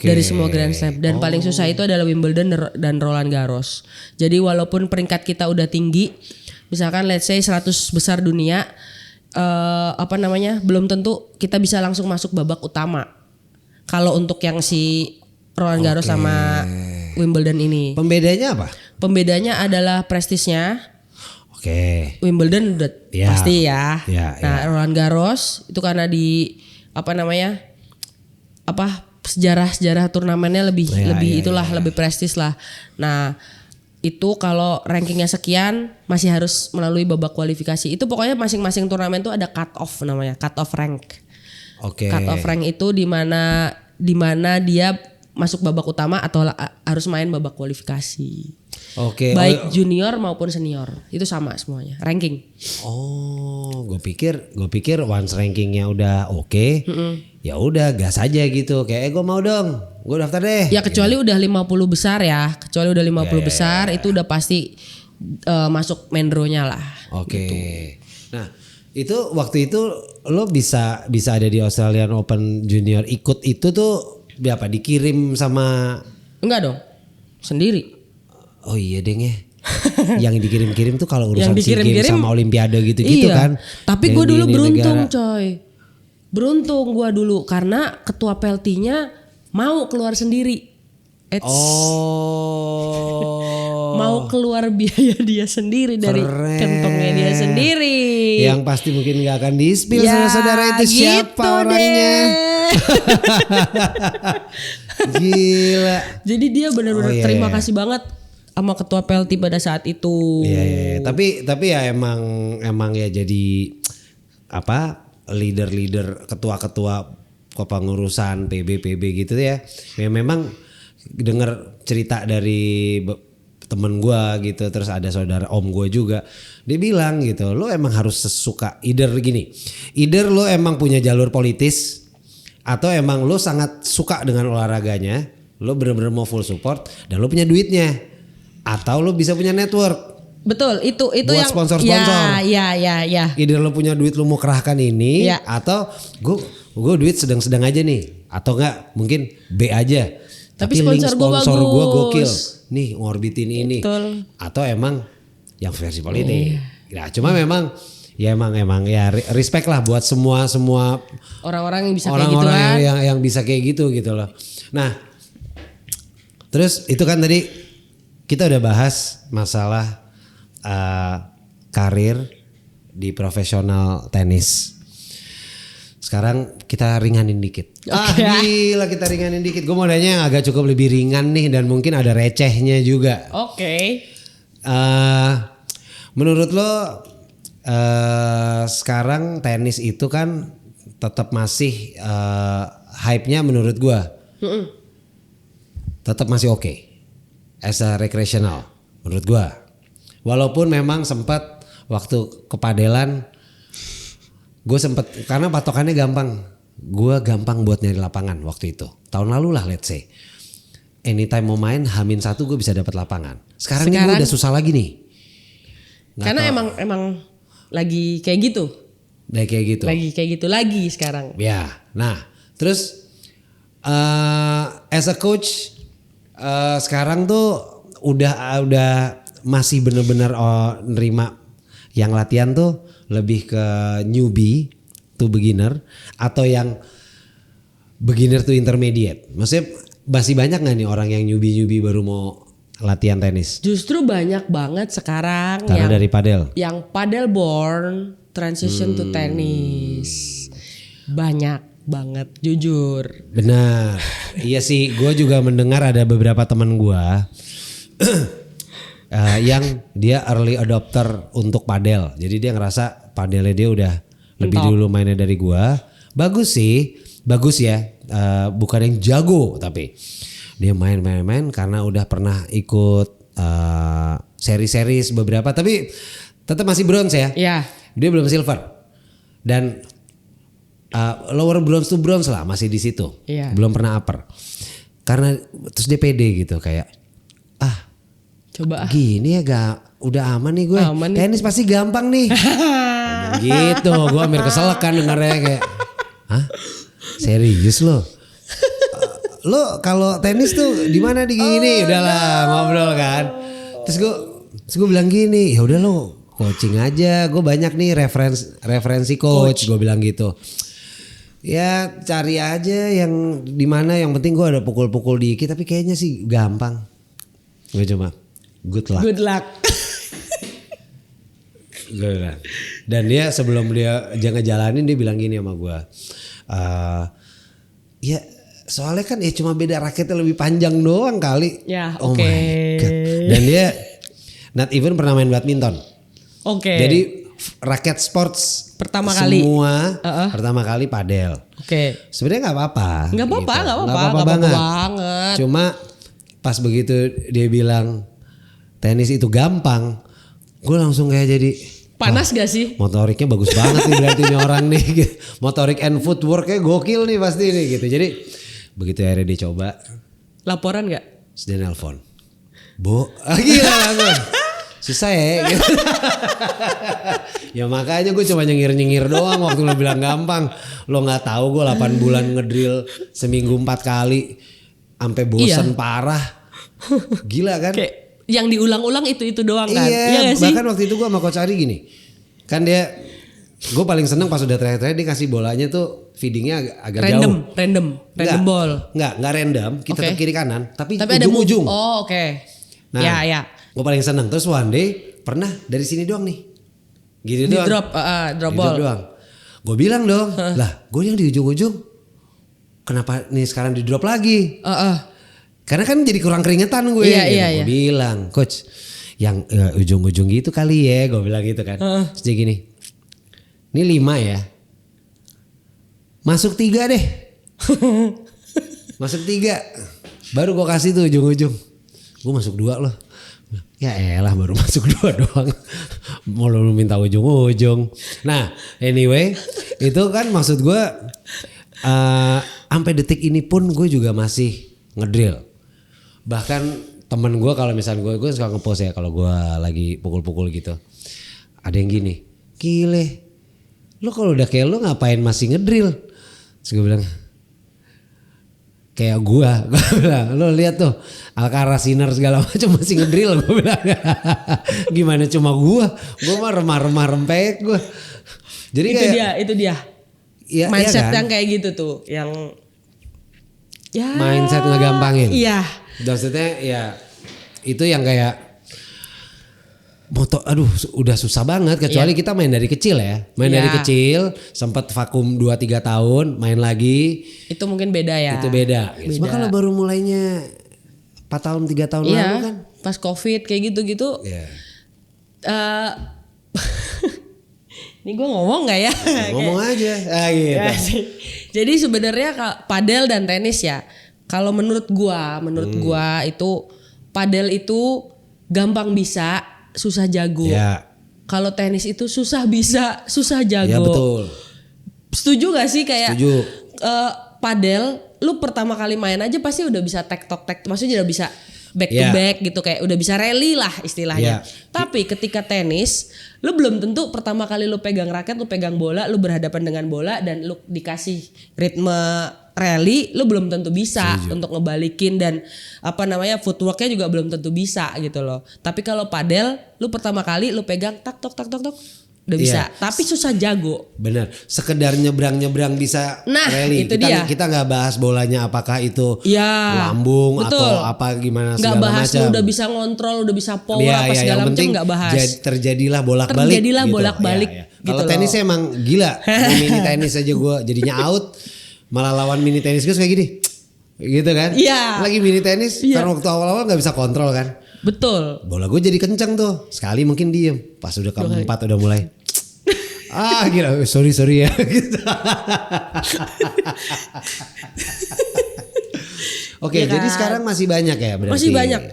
Dari semua Grand Slam, dan paling susah itu adalah Wimbledon dan Roland Garros. Jadi walaupun peringkat kita udah tinggi, misalkan let's say 100 besar dunia, belum tentu kita bisa langsung masuk babak utama. Kalau untuk yang si Roland Garros sama Wimbledon ini. Pembedanya apa? Pembedanya adalah prestisnya. Wimbledon udah pasti ya. Roland Garros itu karena di sejarah turnamennya lebih prestis lah. Nah, itu kalau rankingnya sekian masih harus melalui babak kualifikasi. Itu pokoknya masing-masing turnamen tuh ada cut off namanya, cut off rank. Cut off rank itu di mana dia masuk babak utama atau harus main babak kualifikasi. Baik junior maupun senior itu sama semuanya ranking. Gue pikir once rankingnya udah ya udah gas aja gitu, kayak gue mau dong, gue daftar deh. Ya kecuali udah 50 besar ya, besar itu udah pasti masuk main draw-nya lah. Gitu. Nah itu waktu itu lo bisa ada di Australian Open Junior, ikut itu tuh apa dikirim sama? Enggak dong, sendiri. Oh iya deng ya. Yang dikirim-kirim tuh kalau urusan SEA Games sama Olimpiade gitu-gitu kan. Tapi gue dulu beruntung coy. Beruntung gue dulu karena ketua PLT-nya mau keluar sendiri. Mau keluar biaya dia sendiri dari kantongnya dia sendiri. Yang pasti mungkin gak akan di-spill ya, saudara itu siapa gitu orangnya. Gila. Jadi dia benar-benar terima kasih banget sama ketua PLT pada saat itu. Iya. Tapi ya emang ya jadi apa leader ketua-ketua kepengurusan PB gitu ya. Ya memang dengar cerita dari temen gue gitu, terus ada saudara om gue juga, dia bilang gitu, lo emang harus suka either lo emang punya jalur politis atau emang lo sangat suka dengan olahraganya, lo bener-bener mau full support dan lo punya duitnya atau lo bisa punya network. Betul, itu buat yang sponsor-sponsor. Ya. Either lo punya duit lo mau kerahkan ini atau gue duit sedang-sedang aja nih, atau enggak mungkin B aja. Tapi sponsor gue gokil nih, ngorbitin ini. Betul. Atau emang yang versi politik. Ya cuma memang ya respect lah buat semua orang-orang yang bisa kayak gitu kan. yang bisa kayak gitu loh. Nah, terus itu kan tadi kita udah bahas masalah karir di profesional tenis. Sekarang kita ringanin dikit. Gila kita ringanin dikit. Gue mau nanya yang agak cukup lebih ringan nih dan mungkin ada recehnya juga. Oke. Menurut lo sekarang tenis itu kan tetap masih hype-nya menurut gue. Tetap masih oke. As a recreational menurut gue. Walaupun memang sempat waktu kepadelan gue sempet, karena patokannya gampang. Gue gampang buat nyari lapangan waktu itu. Tahun lalu lah let's say. Anytime mau main H-1 gue bisa dapat lapangan. Sekarang ini gue udah susah lagi nih. Karena emang lagi kayak gitu. Lagi kayak gitu lagi sekarang. Ya. Nah, terus as a coach sekarang tuh udah masih bener-bener nerima yang latihan tuh lebih ke newbie to beginner atau yang beginner to intermediate. Maksudnya masih banyak gak nih orang yang newbie baru mau latihan tenis? Justru banyak banget sekarang. Karena dari padel. Yang padel born transition to tenis. Banyak banget jujur. Benar. Iya sih, gue juga mendengar ada beberapa teman gue yang dia early adopter untuk padel. Jadi dia ngerasa padelnya dia udah lebih dulu mainnya dari gua. Bagus sih, bagus ya. Bukan yang jago tapi dia main karena udah pernah ikut seri-seri beberapa. Tapi tetap masih bronze ya. Iya. Dia belum silver. Dan lower bronze to bronze lah masih di situ. Iya. Belum pernah upper. Karena terus dia pede gitu kayak coba gini ya udah aman nih gue. Tenis pasti gampang nih. Gitu, gue hampir keselak kan dengarnya kayak, hah? Serius lo? Lo kalau tenis tuh di mana di gini? Udahlah ngobrol kan. Terus gue bilang gini, ya udah lo coaching aja. Gue banyak nih referensi coach. Gue bilang gitu. Ya cari aja yang di mana. Yang penting gue ada pukul-pukul dikit. Tapi kayaknya sih gampang. Gue cuma good luck. Dan dia sebelum dia ngejalanin dia bilang gini sama gue. Ya soalnya kan ya cuma beda raketnya lebih panjang doang kali. Ya oke. My God. Dan dia not even pernah main badminton. Oke. Jadi raket sports pertama kali padel. Oke. Sebenarnya nggak apa-apa. Nggak apa-apa banget. Cuma pas begitu dia bilang tenis itu gampang, gue langsung kayak jadi panas gak sih? Motoriknya bagus banget nih berarti ini orang nih. Motorik and footworknya gokil nih pasti nih gitu. Jadi begitu akhirnya dia coba. Laporan gak? Terus dia nelpon. Bu, gila langsung. Susah ya gitu. Ya makanya gue cuma nyengir doang waktu lo bilang gampang. Lo gak tahu gue 8 bulan ngedrill seminggu 4 kali. Sampai bosan parah. Gila kan? Kayak yang diulang-ulang itu doang kan? Iya bahkan waktu itu gue sama Coach Ari gini. Kan dia Gue paling seneng pas udah terakhir dia kasih bolanya tuh feedingnya agak jauh. Random ball. Enggak random. Kita ke kiri kanan. Tapi ada ujung-ujung. Oh oke. Nah, ya. Gue paling seneng. Terus one day pernah dari sini doang nih. Gini doang. Drop ball. Doang. Gue bilang dong, lah gue yang di ujung-ujung. Kenapa nih sekarang di drop lagi? Karena kan jadi kurang keringetan gue. Iya. Gue bilang, coach, yang ujung-ujung gitu kali ya. Gue bilang gitu kan. Terus dia gini, ini 5 ya. Masuk 3 deh. Masuk 3. Baru gue kasih tuh ujung-ujung. Gue masuk 2 loh. Ya elah baru masuk 2 doang. Mau lu minta ujung-ujung. Nah anyway itu kan maksud gue sampai detik ini pun gue juga masih ngedrill. Bahkan temen gue kalau misalnya gue suka ngepost ya kalau gue lagi pukul-pukul gitu. Ada yang gini, gile. Lu kalau udah kayak lu ngapain masih ngedrill? Terus gue bilang kayak gue bilang, lo lihat tuh Alcaraz Sinner segala macam masih ngedrill. Gue bilang gimana cuma gue mah remah-remah rempek gue. Jadi itu dia ya, mindset kan? Yang kayak gitu tuh yang ya mindset ngegampangin. Iya. Maksudnya ya itu yang kayak moto, aduh udah susah banget kecuali kita main dari kecil ya. Dari kecil sempat vakum 2-3 tahun main lagi. Itu mungkin beda ya. Itu beda. Cuma kalau baru mulainya 4 tahun 3 tahun lalu kan. Pas Covid kayak gitu-gitu. Iya. Ini gue ngomong gak ya? Ngomong aja. Gitu. Ya, jadi sebenarnya padel dan tenis ya. Kalau menurut gua itu padel itu gampang bisa, susah jago. Ya. Kalau tenis itu susah bisa, susah jago. Ya betul. Setuju gak sih kayak setuju. Padel lu pertama kali main aja pasti udah bisa tek-tok, maksudnya udah bisa back to back gitu, kayak udah bisa rally lah istilahnya. Tapi ketika tenis lu belum tentu pertama kali lu pegang raket, lu pegang bola, lu berhadapan dengan bola dan lu dikasih ritme rally, lu belum tentu bisa untuk ngebalikin dan footworknya juga belum tentu bisa gitu loh. Tapi kalau padel lu pertama kali lu pegang tak tok udah bisa, tapi susah jago. Bener, sekedar nyebrang bisa rally. Itu kita nggak bahas bolanya apakah itu lambung atau apa gimana segala macam. Nggak bahas lu udah bisa ngontrol, udah bisa power apa segala macam, nggak bahas. Terjadilah bolak-balik. Gitu. Kalau tenis emang gila, mini tenis aja gue jadinya out, malah lawan mini tenis gue kayak gini, gitu kan? Iya. Lagi mini tenis, karena waktu awal-awal nggak bisa kontrol kan. Betul. Bola gue jadi kenceng tuh. Sekali mungkin diem. Pas udah keempat udah mulai. Gila. Sorry ya. Oke, jadi sekarang masih banyak ya berarti. Masih banyak.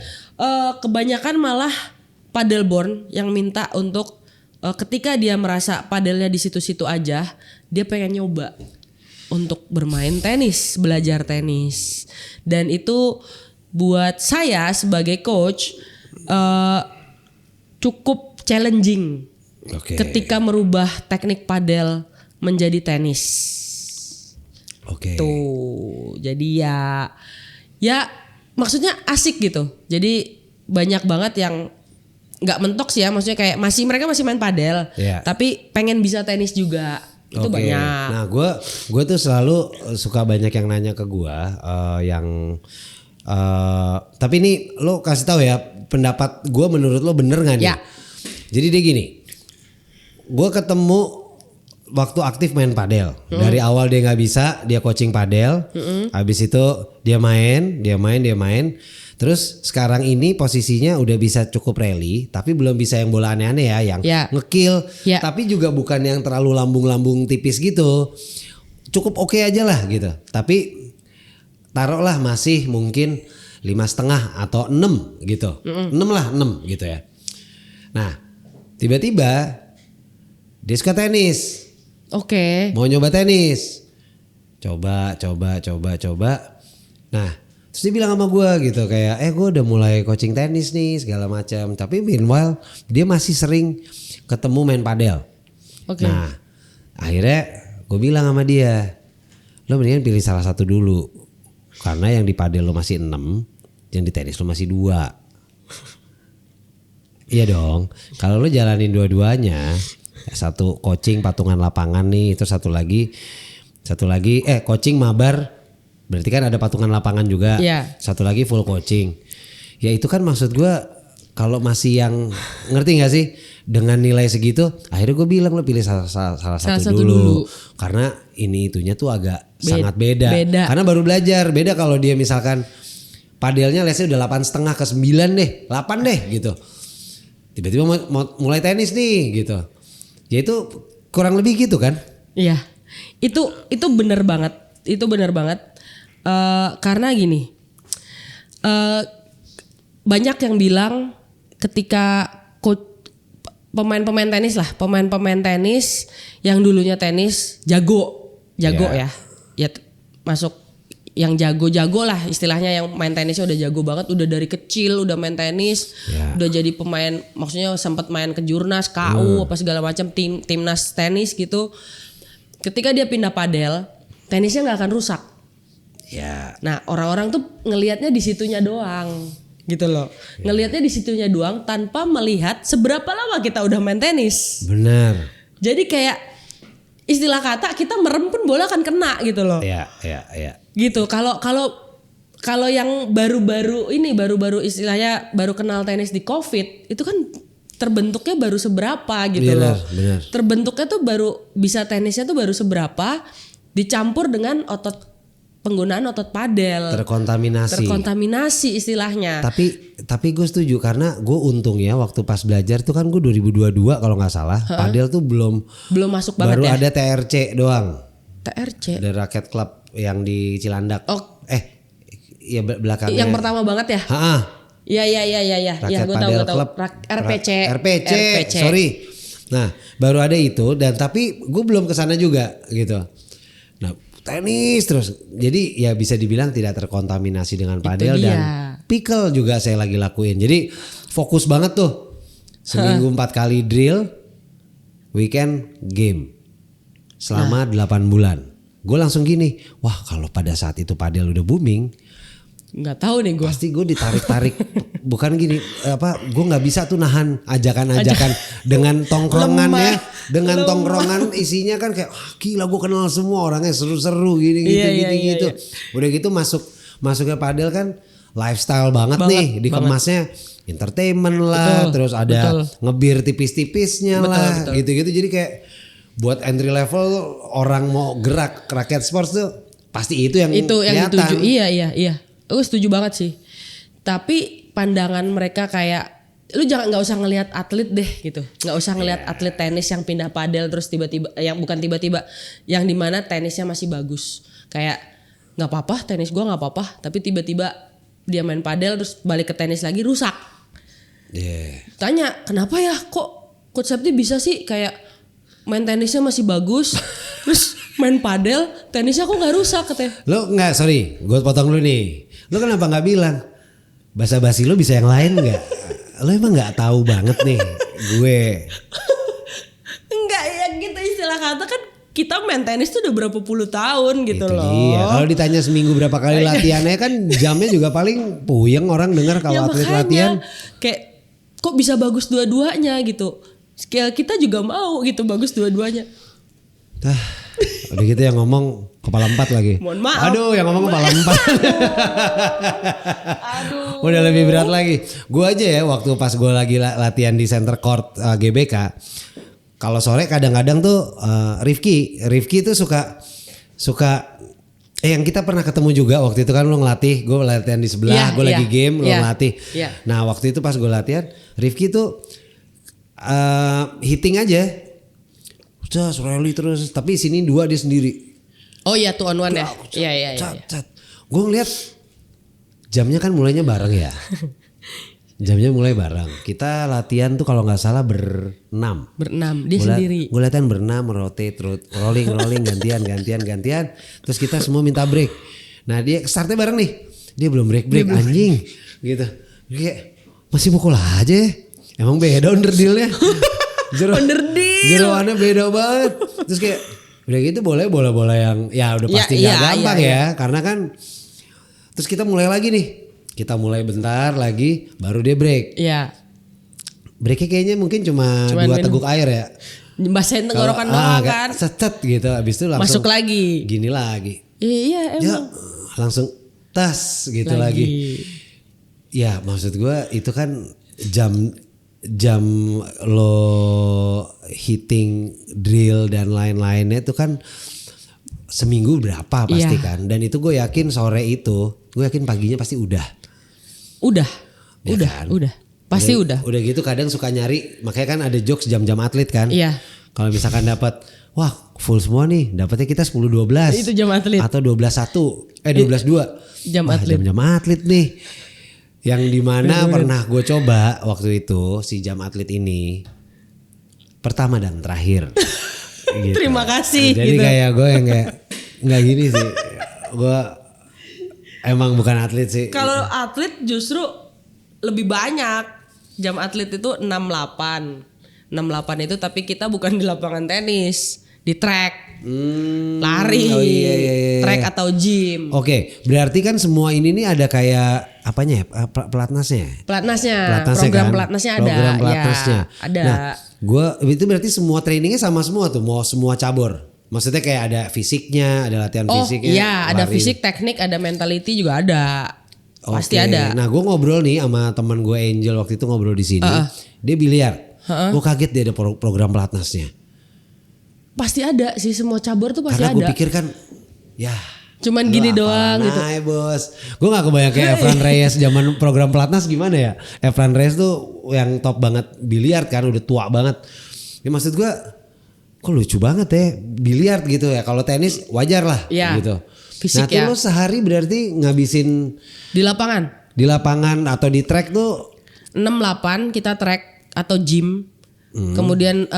Kebanyakan malah padelborn yang minta untuk ketika dia merasa padelnya di situ-situ aja, dia pengen nyoba untuk bermain tenis, belajar tenis. Dan itu buat saya sebagai coach cukup challenging ketika merubah teknik padel menjadi tenis. Tuh, jadi ya maksudnya asik gitu. Jadi banyak banget yang nggak mentok sih ya, maksudnya kayak mereka masih main padel, tapi pengen bisa tenis juga. Itu banyak. Nah, gue tuh selalu suka banyak yang nanya ke gue yang tapi ini lo kasih tahu ya pendapat gue menurut lo bener gak nih? Ya. Jadi dia gini, gue ketemu waktu aktif main padel. Dari awal dia nggak bisa, dia coaching padel. Habis itu dia main. Terus sekarang ini posisinya udah bisa cukup rally, tapi belum bisa yang bola aneh-aneh ya, yang ngekill. Tapi juga bukan yang terlalu lambung-lambung tipis gitu. Cukup oke aja lah gitu. Tapi taruhlah masih mungkin 5,5 atau 6 gitu. 6 gitu ya. Nah, tiba-tiba dia suka tenis. Mau nyoba tenis. Coba. Nah, terus dia bilang sama gue gitu kayak gue udah mulai coaching tenis nih segala macam. Tapi meanwhile dia masih sering ketemu main padel. Nah, akhirnya gue bilang sama dia, lo mendingan pilih salah satu dulu. Karena yang di padel lo masih 6, yang di tenis lo masih 2. Iya dong. Kalau lo jalanin dua-duanya, Satu coaching patungan lapangan nih, terus satu lagi coaching mabar, berarti kan ada patungan lapangan juga. Iya. Satu lagi full coaching. Ya itu kan maksud gue kalau masih yang ngerti gak sih dengan nilai segitu, akhirnya gue bilang lo pilih salah satu dulu. Karena ini itunya tuh agak sangat beda. Karena baru belajar. Beda kalau dia misalkan padelnya lesnya udah 8,5 ke 9 deh, 8 deh gitu. Tiba-tiba mau mulai tenis nih gitu. Ya itu kurang lebih gitu kan? Iya. Itu benar banget. Itu benar banget. Karena gini. Banyak yang bilang ketika pemain-pemain tenis yang dulunya tenis jago ya masuk yang jago lah istilahnya, yang main tenisnya udah jago banget, udah dari kecil udah main tenis, udah jadi pemain, maksudnya sempat main ke Jurnas, KU apa segala macam, timnas tenis gitu. Ketika dia pindah padel, tenisnya nggak akan rusak. Ya. Nah orang-orang tuh ngelihatnya di situnya doang. Gitu loh. Ngelihatnya di situnya doang tanpa melihat seberapa lama kita udah main tenis. Benar. Jadi kayak istilah kata kita merem pun bola akan kena gitu loh. Iya. Gitu. Kalau yang baru-baru istilahnya baru kenal tenis di Covid, itu kan terbentuknya baru seberapa gitu loh. Benar. Terbentuknya tuh baru bisa tenisnya tuh baru seberapa dicampur dengan penggunaan otot padel, terkontaminasi istilahnya. Tapi gue setuju karena gue untungnya waktu pas belajar tuh kan gue 2022 kalau nggak salah, padel tuh belum masuk banget baru ya. Ada TRC doang. TRC. Ada Racket Club yang di Cilandak. Oh. Iya belakangnya. Yang pertama banget ya. Iya. Iya gue tahu. RPC. Sorry. Nah baru ada itu dan tapi gue belum kesana juga gitu. Nah tenis terus, jadi ya bisa dibilang tidak terkontaminasi dengan padel dan pickle juga saya lagi lakuin. Jadi fokus banget tuh, seminggu 4 kali drill, weekend game selama 8 bulan. Gue langsung gini, wah kalau pada saat itu padel udah booming, nggak tahu nih gue. Pasti gue ditarik-tarik. Bukan gini, gue nggak bisa tuh nahan ajakan-ajakan dengan tongkrongannya, dengan tongkrongan isinya kan kayak gila gue kenal semua orangnya seru-seru gini gitu. Udah gitu masuknya padel kan lifestyle banget nih, dikemasnya entertainment lah, terus ada ngebir tipis-tipisnya lah, gitu-gitu. Jadi kayak buat entry level orang mau gerak racket sports tuh pasti itu yang kelihatan. Iya. Gue setuju banget sih. Tapi pandangan mereka kayak lu nggak usah ngelihat atlet deh gitu, nggak usah ngelihat atlet tenis yang pindah padel terus tiba-tiba yang dimana tenisnya masih bagus, kayak nggak apa-apa tenis gue nggak apa-apa, tapi tiba-tiba dia main padel terus balik ke tenis lagi rusak. Tanya kenapa ya kok Coach Septi bisa sih kayak main tenisnya masih bagus terus main padel tenisnya kok nggak rusak katanya. Lo nggak, sorry gue potong lu nih, lo kenapa nggak bilang basa-basi lo bisa yang lain nggak? Lo emang nggak tahu banget nih gue. Enggak ya gitu, istilah kata kan kita main tenis tuh udah berapa puluh tahun gitu itu loh. Iya, kalau ditanya seminggu berapa kali latihannya kan jamnya juga paling puyeng orang dengar kalau atlet latihan. Kayak kok bisa bagus dua-duanya gitu. Kita juga mau gitu bagus dua-duanya. Udah gitu yang ngomong kepala 4 lagi. Mohon maaf. Aduh, yang ngomong kepala 4. Aduh. Udah lebih berat lagi. Gue aja ya waktu pas gue lagi latihan di center court GBK. Kalau sore kadang-kadang tuh Rifki tuh suka yang kita pernah ketemu juga waktu itu kan lo ngelatih, gue latihan di sebelah, gue lagi game, lo ngelatih. Nah waktu itu pas gue latihan, Rifki tuh hitting aja. Just rally terus, tapi sini 2 dia sendiri. Oh iya tuh on one ya. Iya. Gue ngeliat jamnya kan mulainya bareng ya. Jamnya mulai bareng. Kita latihan tuh kalau nggak salah berenam dia sendiri. Gue latihan berenam, rotate, rolling, gantian. Terus kita semua minta break. Nah dia startnya bareng nih. Dia belum break anjing. Gitu. Kayak masih pukul aja. Emang beda underdealnya. Jeroannya beda banget. Terus kayak udah gitu boleh bola-bola yang ya udah pasti gak gampang ya. Karena kan terus kita mulai lagi nih. Kita mulai bentar lagi baru dia break. Iya. Breaknya kayaknya mungkin cuma 2 teguk air ya. basahin tenggorokan doang kan. Setet gitu, habis itu langsung masuk lagi. Gini lagi. Iya emang. Ya, langsung tas gitu lagi. Ya maksud gue itu kan jam lo hitting drill dan lain-lainnya itu kan seminggu berapa pasti kan. Dan itu gue yakin sore itu, gue yakin paginya pasti udah. Ya kan? Udah. Pasti udah. Udah gitu kadang suka nyari, makanya kan ada jokes jam-jam atlet kan. Iya. Kalau misalkan dapat, wah full semua nih, dapatnya kita 10-12. Itu jam atlet. Atau 12-1, 12-2. Jam atlet. Jam-jam atlet nih. Yang dimana pernah gue coba waktu itu si jam atlet ini. Pertama dan terakhir. Gitu. Terima kasih. Jadi gitu. kayak gue yang kayak, nggak gini sih. Gue emang bukan atlet sih. Kalau atlet justru lebih banyak. Jam atlet itu 68 itu tapi kita bukan di lapangan tenis, di track, lari, track atau gym. Oke, berarti kan semua ini nih ada kayak apanya ya, pelatnasnya? Program kan? pelatnasnya ada. Program pelatnasnya. Ya, ada. Nah, itu berarti semua trainingnya sama semua tuh, mau semua cabur. Maksudnya kayak ada fisiknya, ada latihan fisiknya. Oh iya, ada fisik, teknik, ada mentality juga ada. Pasti ada. Nah, gue ngobrol nih sama teman gue Angel waktu itu ngobrol di sini. Dia biliar. Gue kaget dia ada program pelatnasnya. Pasti ada sih, semua cabur tuh pasti karena ada. Karena gue pikir kan, ya. Cuman gini doang gitu. Nah bos. Gue gak kebayang kayak Efran Reyes zaman program pelatnas gimana ya. Efran Reyes tuh yang top banget biliar kan, udah tua banget. Ya maksud gue, kok lucu banget ya biliar gitu ya. Kalau tenis wajar lah gitu. Fisik nah tuh lo sehari berarti ngabisin di lapangan? Di lapangan atau di track tuh? 6-8 kita track atau gym. Kemudian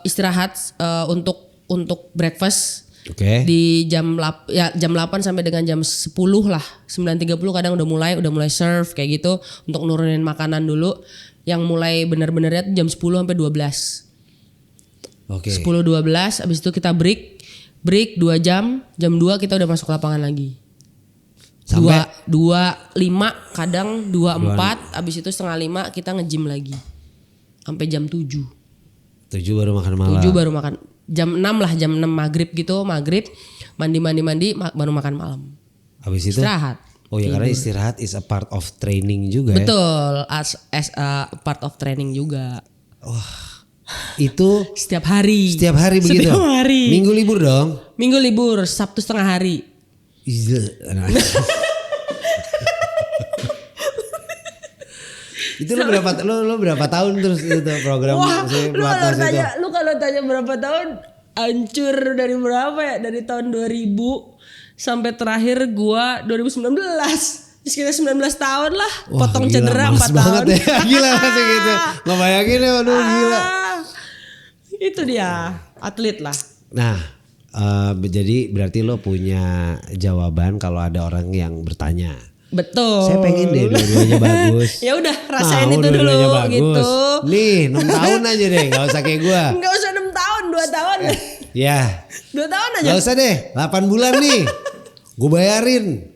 istirahat untuk breakfast. Di jam 8 sampai dengan jam 10 lah. 9.30 kadang udah mulai serve kayak gitu untuk nurunin makanan dulu. Yang mulai benar-benarnya jam 10 sampai 12. 10-12 abis itu kita break 2 jam. Jam 2 kita udah masuk lapangan lagi. Sampai 2.5 kadang 2.4 abis itu 4:30 kita nge-gym lagi. Sampai jam 7 baru makan malam. 7 baru makan. Jam 6 lah, jam 6 maghrib gitu. Maghrib mandi baru makan malam. Habis itu istirahat. Oh ya, karena istirahat is a part of training juga. Betul, as a part of training juga. Itu setiap hari begitu. Setiap hari. Minggu libur dong. Minggu libur, Sabtu setengah hari. Itu lo berapa tahun terus itu program pelatnas itu? Lu kalau tanya berapa tahun, hancur dari berapa ya? Dari tahun 2000 sampai terakhir gua 2019. Sekitar 19 tahun lah. Potong gila, cedera 4 tahun. Ya. Gila sih gitu. Nggak bayangin ya, aduh gila. Itu dia, atlet lah. Nah, jadi berarti lo punya jawaban kalau ada orang yang bertanya. Betul. Saya pengen deh dua-duanya bagus. Ya udah, rasain itu dulu gitu. Nih, 6 tahun aja deh, enggak usah kayak gua. Enggak usah 6 tahun, 2 tahun. Ya. 2 tahun aja. Enggak usah deh, 8 bulan nih. Gua bayarin.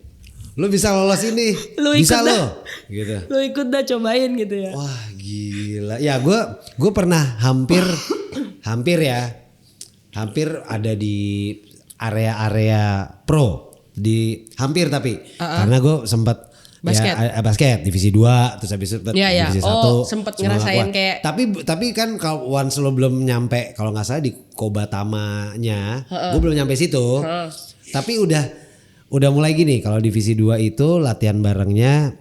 Lu bisa lolos ini. Lu bisa ikut lo. Gitu. Lu ikut dah, cobain gitu ya. Wah, gila. Ya, gua pernah hampir ada di area-area pro. Hampir tapi karena gue sempat basket divisi 2 terus habis itu divisi 1 sempat ngerasain kayak tapi kan kalau once lo belum nyampe, kalau nggak salah di Kobatamanya gue belum nyampe situ. Tapi udah mulai gini, kalau divisi 2 itu latihan barengnya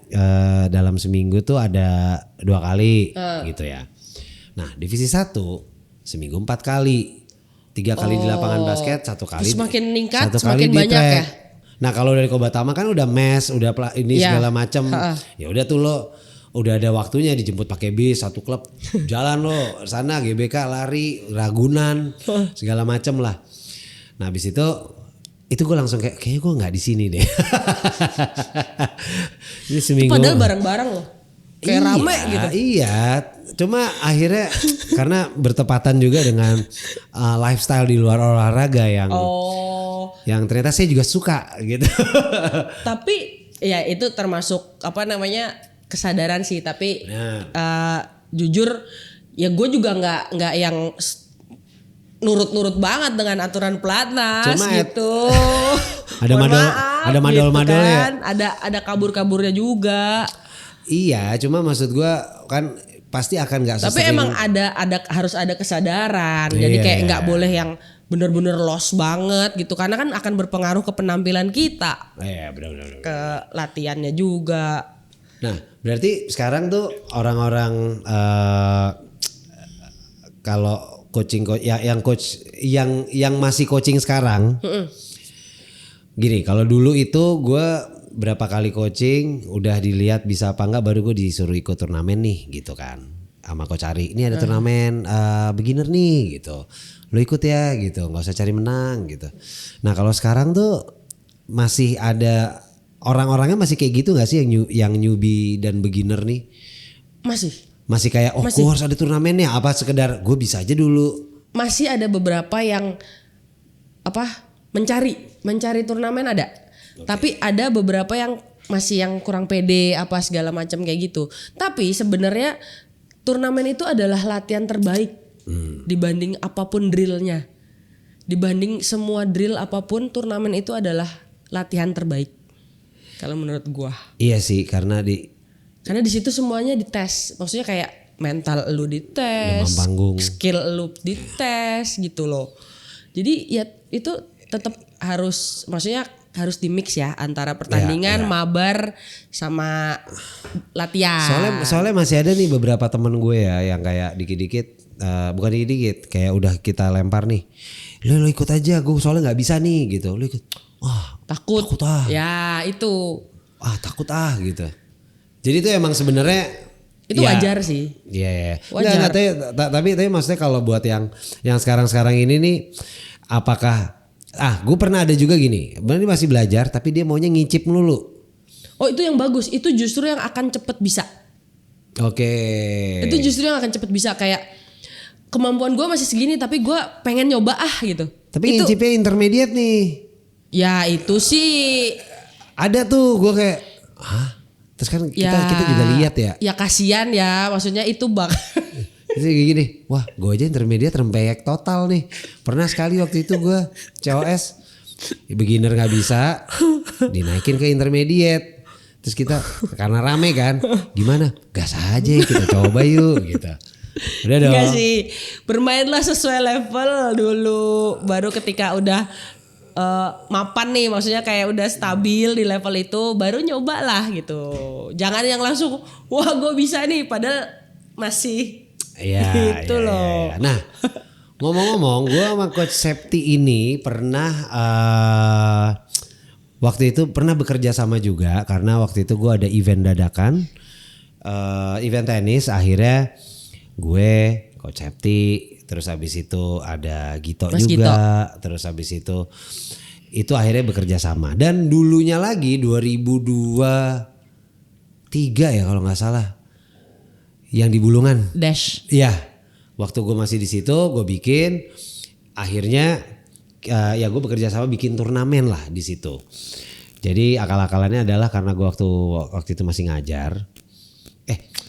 dalam seminggu tuh ada 2 kali gitu ya. Nah divisi 1 seminggu 4 kali, 3 kali di lapangan basket, 1 kali semakin meningkat, 1 semakin kali banyak ya. Nah kalau dari Kobatama kan udah mes, udah ini segala macam. Ya udah tuh lo udah ada waktunya dijemput pakai bis, satu klub jalan lo sana GBK lari Ragunan segala macam lah. Nah habis itu gue langsung kayaknya gue nggak di sini deh. Ini seminggu. Padahal bareng-bareng loh. Kayak rame gitu. Iya, cuma akhirnya karena bertepatan juga dengan lifestyle di luar olahraga yang ternyata saya juga suka gitu. Tapi ya itu termasuk kesadaran sih. Tapi jujur ya gue juga nggak yang nurut-nurut banget dengan aturan pelatnas. Cuma gitu. ada madol-madol gitu kan. Ya. Ada kabur-kaburnya juga. Iya, cuma maksud gue kan pasti akan nggak sesering. Tapi emang ada harus ada kesadaran. Jadi kayak nggak boleh yang bener-bener lost banget gitu, karena kan akan berpengaruh ke penampilan kita. Iya, benar. Ke latihannya juga. Nah, berarti sekarang tuh orang-orang kalau coaching yang coach yang masih coaching sekarang. Gini, kalau dulu itu gue berapa kali coaching udah dilihat bisa apa enggak, baru gue disuruh ikut turnamen nih gitu kan sama Coach Ari. Ini ada turnamen beginner nih gitu, lo ikut ya gitu, nggak usah cari menang gitu. Nah kalau sekarang tuh masih ada orang-orangnya masih kayak gitu nggak sih yang newbie dan beginner nih? Masih kayak gue harus ada turnamennya, apa sekedar gue bisa aja dulu? Masih ada beberapa yang mencari turnamen ada. Okay. Tapi ada beberapa yang masih yang kurang pede apa segala macam kayak gitu. Tapi sebenarnya turnamen itu adalah latihan terbaik dibanding apapun drillnya. Dibanding semua drill apapun, turnamen itu adalah latihan terbaik. Kalau menurut gua. Iya sih, karena di situ semuanya dites. Maksudnya kayak mental lu dites, skill lu dites gitu loh. Jadi ya itu tetap harus, maksudnya harus di mix ya antara pertandingan, mabar sama latihan. Soalnya masih ada nih beberapa temen gue ya yang kayak dikit-dikit, bukan dikit-dikit, kayak udah kita lempar nih, lo ikut aja, gue soalnya nggak bisa nih gitu, lo ikut, wah takut ya itu, takut gitu. Jadi itu emang sebenarnya itu wajar sih. Iya. Wajar. Tapi maksudnya kalau buat yang sekarang ini nih, apakah gue pernah ada juga gini, berarti masih belajar tapi dia maunya ngicip melulu. Oh itu yang bagus, itu justru yang akan cepet bisa. Oke. Itu justru yang akan cepet bisa, kayak kemampuan gue masih segini tapi gue pengen nyoba gitu. Tapi itu, ngicipnya intermediate nih. Ya itu sih. Ada tuh gue kayak, terus kan kita juga lihat ya. Ya kasihan ya, maksudnya itu Jadi kayak gini, wah gue aja intermediate rempeyek total nih. Pernah sekali waktu itu gue COS, beginner gak bisa, dinaikin ke intermediate. Terus kita karena rame kan, gimana? Gas aja kita coba yuk gitu. Udah dong. Enggak sih, bermainlah sesuai level dulu. Baru ketika udah mapan nih, maksudnya kayak udah stabil di level itu, baru nyoba lah gitu. Jangan yang langsung, wah gue bisa nih, padahal masih... Iya, loh. Nah, ngomong-ngomong, gue sama Coach Septi ini pernah waktu itu pernah bekerja sama juga, karena waktu itu gue ada event dadakan, event tenis. Akhirnya gue, Coach Septi, terus habis itu ada Gito Mas juga, terus habis itu akhirnya bekerja sama. Dan dulunya lagi 2023 ya kalau nggak salah. Yang di Bulungan. Dash. Iya. Waktu gue masih di situ, gue bikin. Akhirnya ya gue bekerja sama bikin turnamen lah di situ. Jadi akal-akalannya adalah karena gue waktu itu masih ngajar.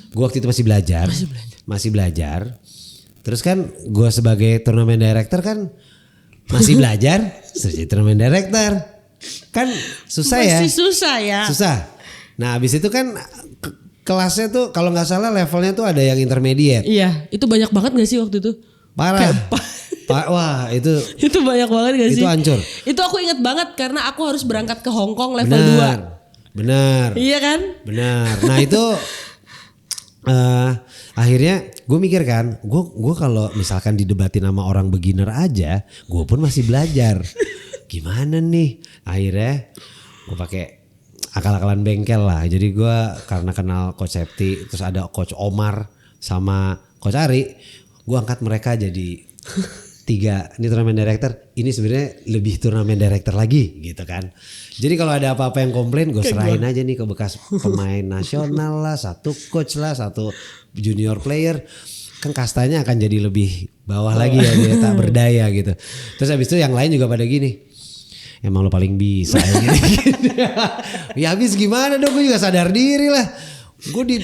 Gue waktu itu masih belajar. Masih belajar. Terus kan gue sebagai turnamen director kan masih belajar. Terus jadi turnamen director. Kan susah ya. Masih susah ya. Susah. Nah abis itu kan... kelasnya tuh kalau nggak salah levelnya tuh ada yang intermediate. Iya, itu banyak banget gak sih waktu itu? Parah. Wah itu. Itu banyak banget gak sih? Itu hancur. Itu aku inget banget karena aku harus berangkat ke Hong Kong level 2. Benar. Iya kan? Benar. Nah itu akhirnya gue mikir kan, gue kalau misalkan didebatin sama orang beginner aja, gue pun masih belajar. Gimana nih? Akhirnya gue pakai akal-akalan bengkel lah. Jadi gue karena kenal Coach Septi, terus ada Coach Omar sama Coach Ari, gue angkat mereka jadi 3. Ini turnamen director, ini sebenarnya lebih turnamen director lagi gitu kan. Jadi kalau ada apa-apa yang komplain, gue serahin aja nih ke bekas pemain nasional lah, satu coach lah, satu junior player. Kan kastanya akan jadi lebih bawah lagi ya, dia tak berdaya gitu. Terus habis itu yang lain juga pada gini, emang lo paling bisa ya gitu. Ya habis gimana dong, gue juga sadar diri lah. Gue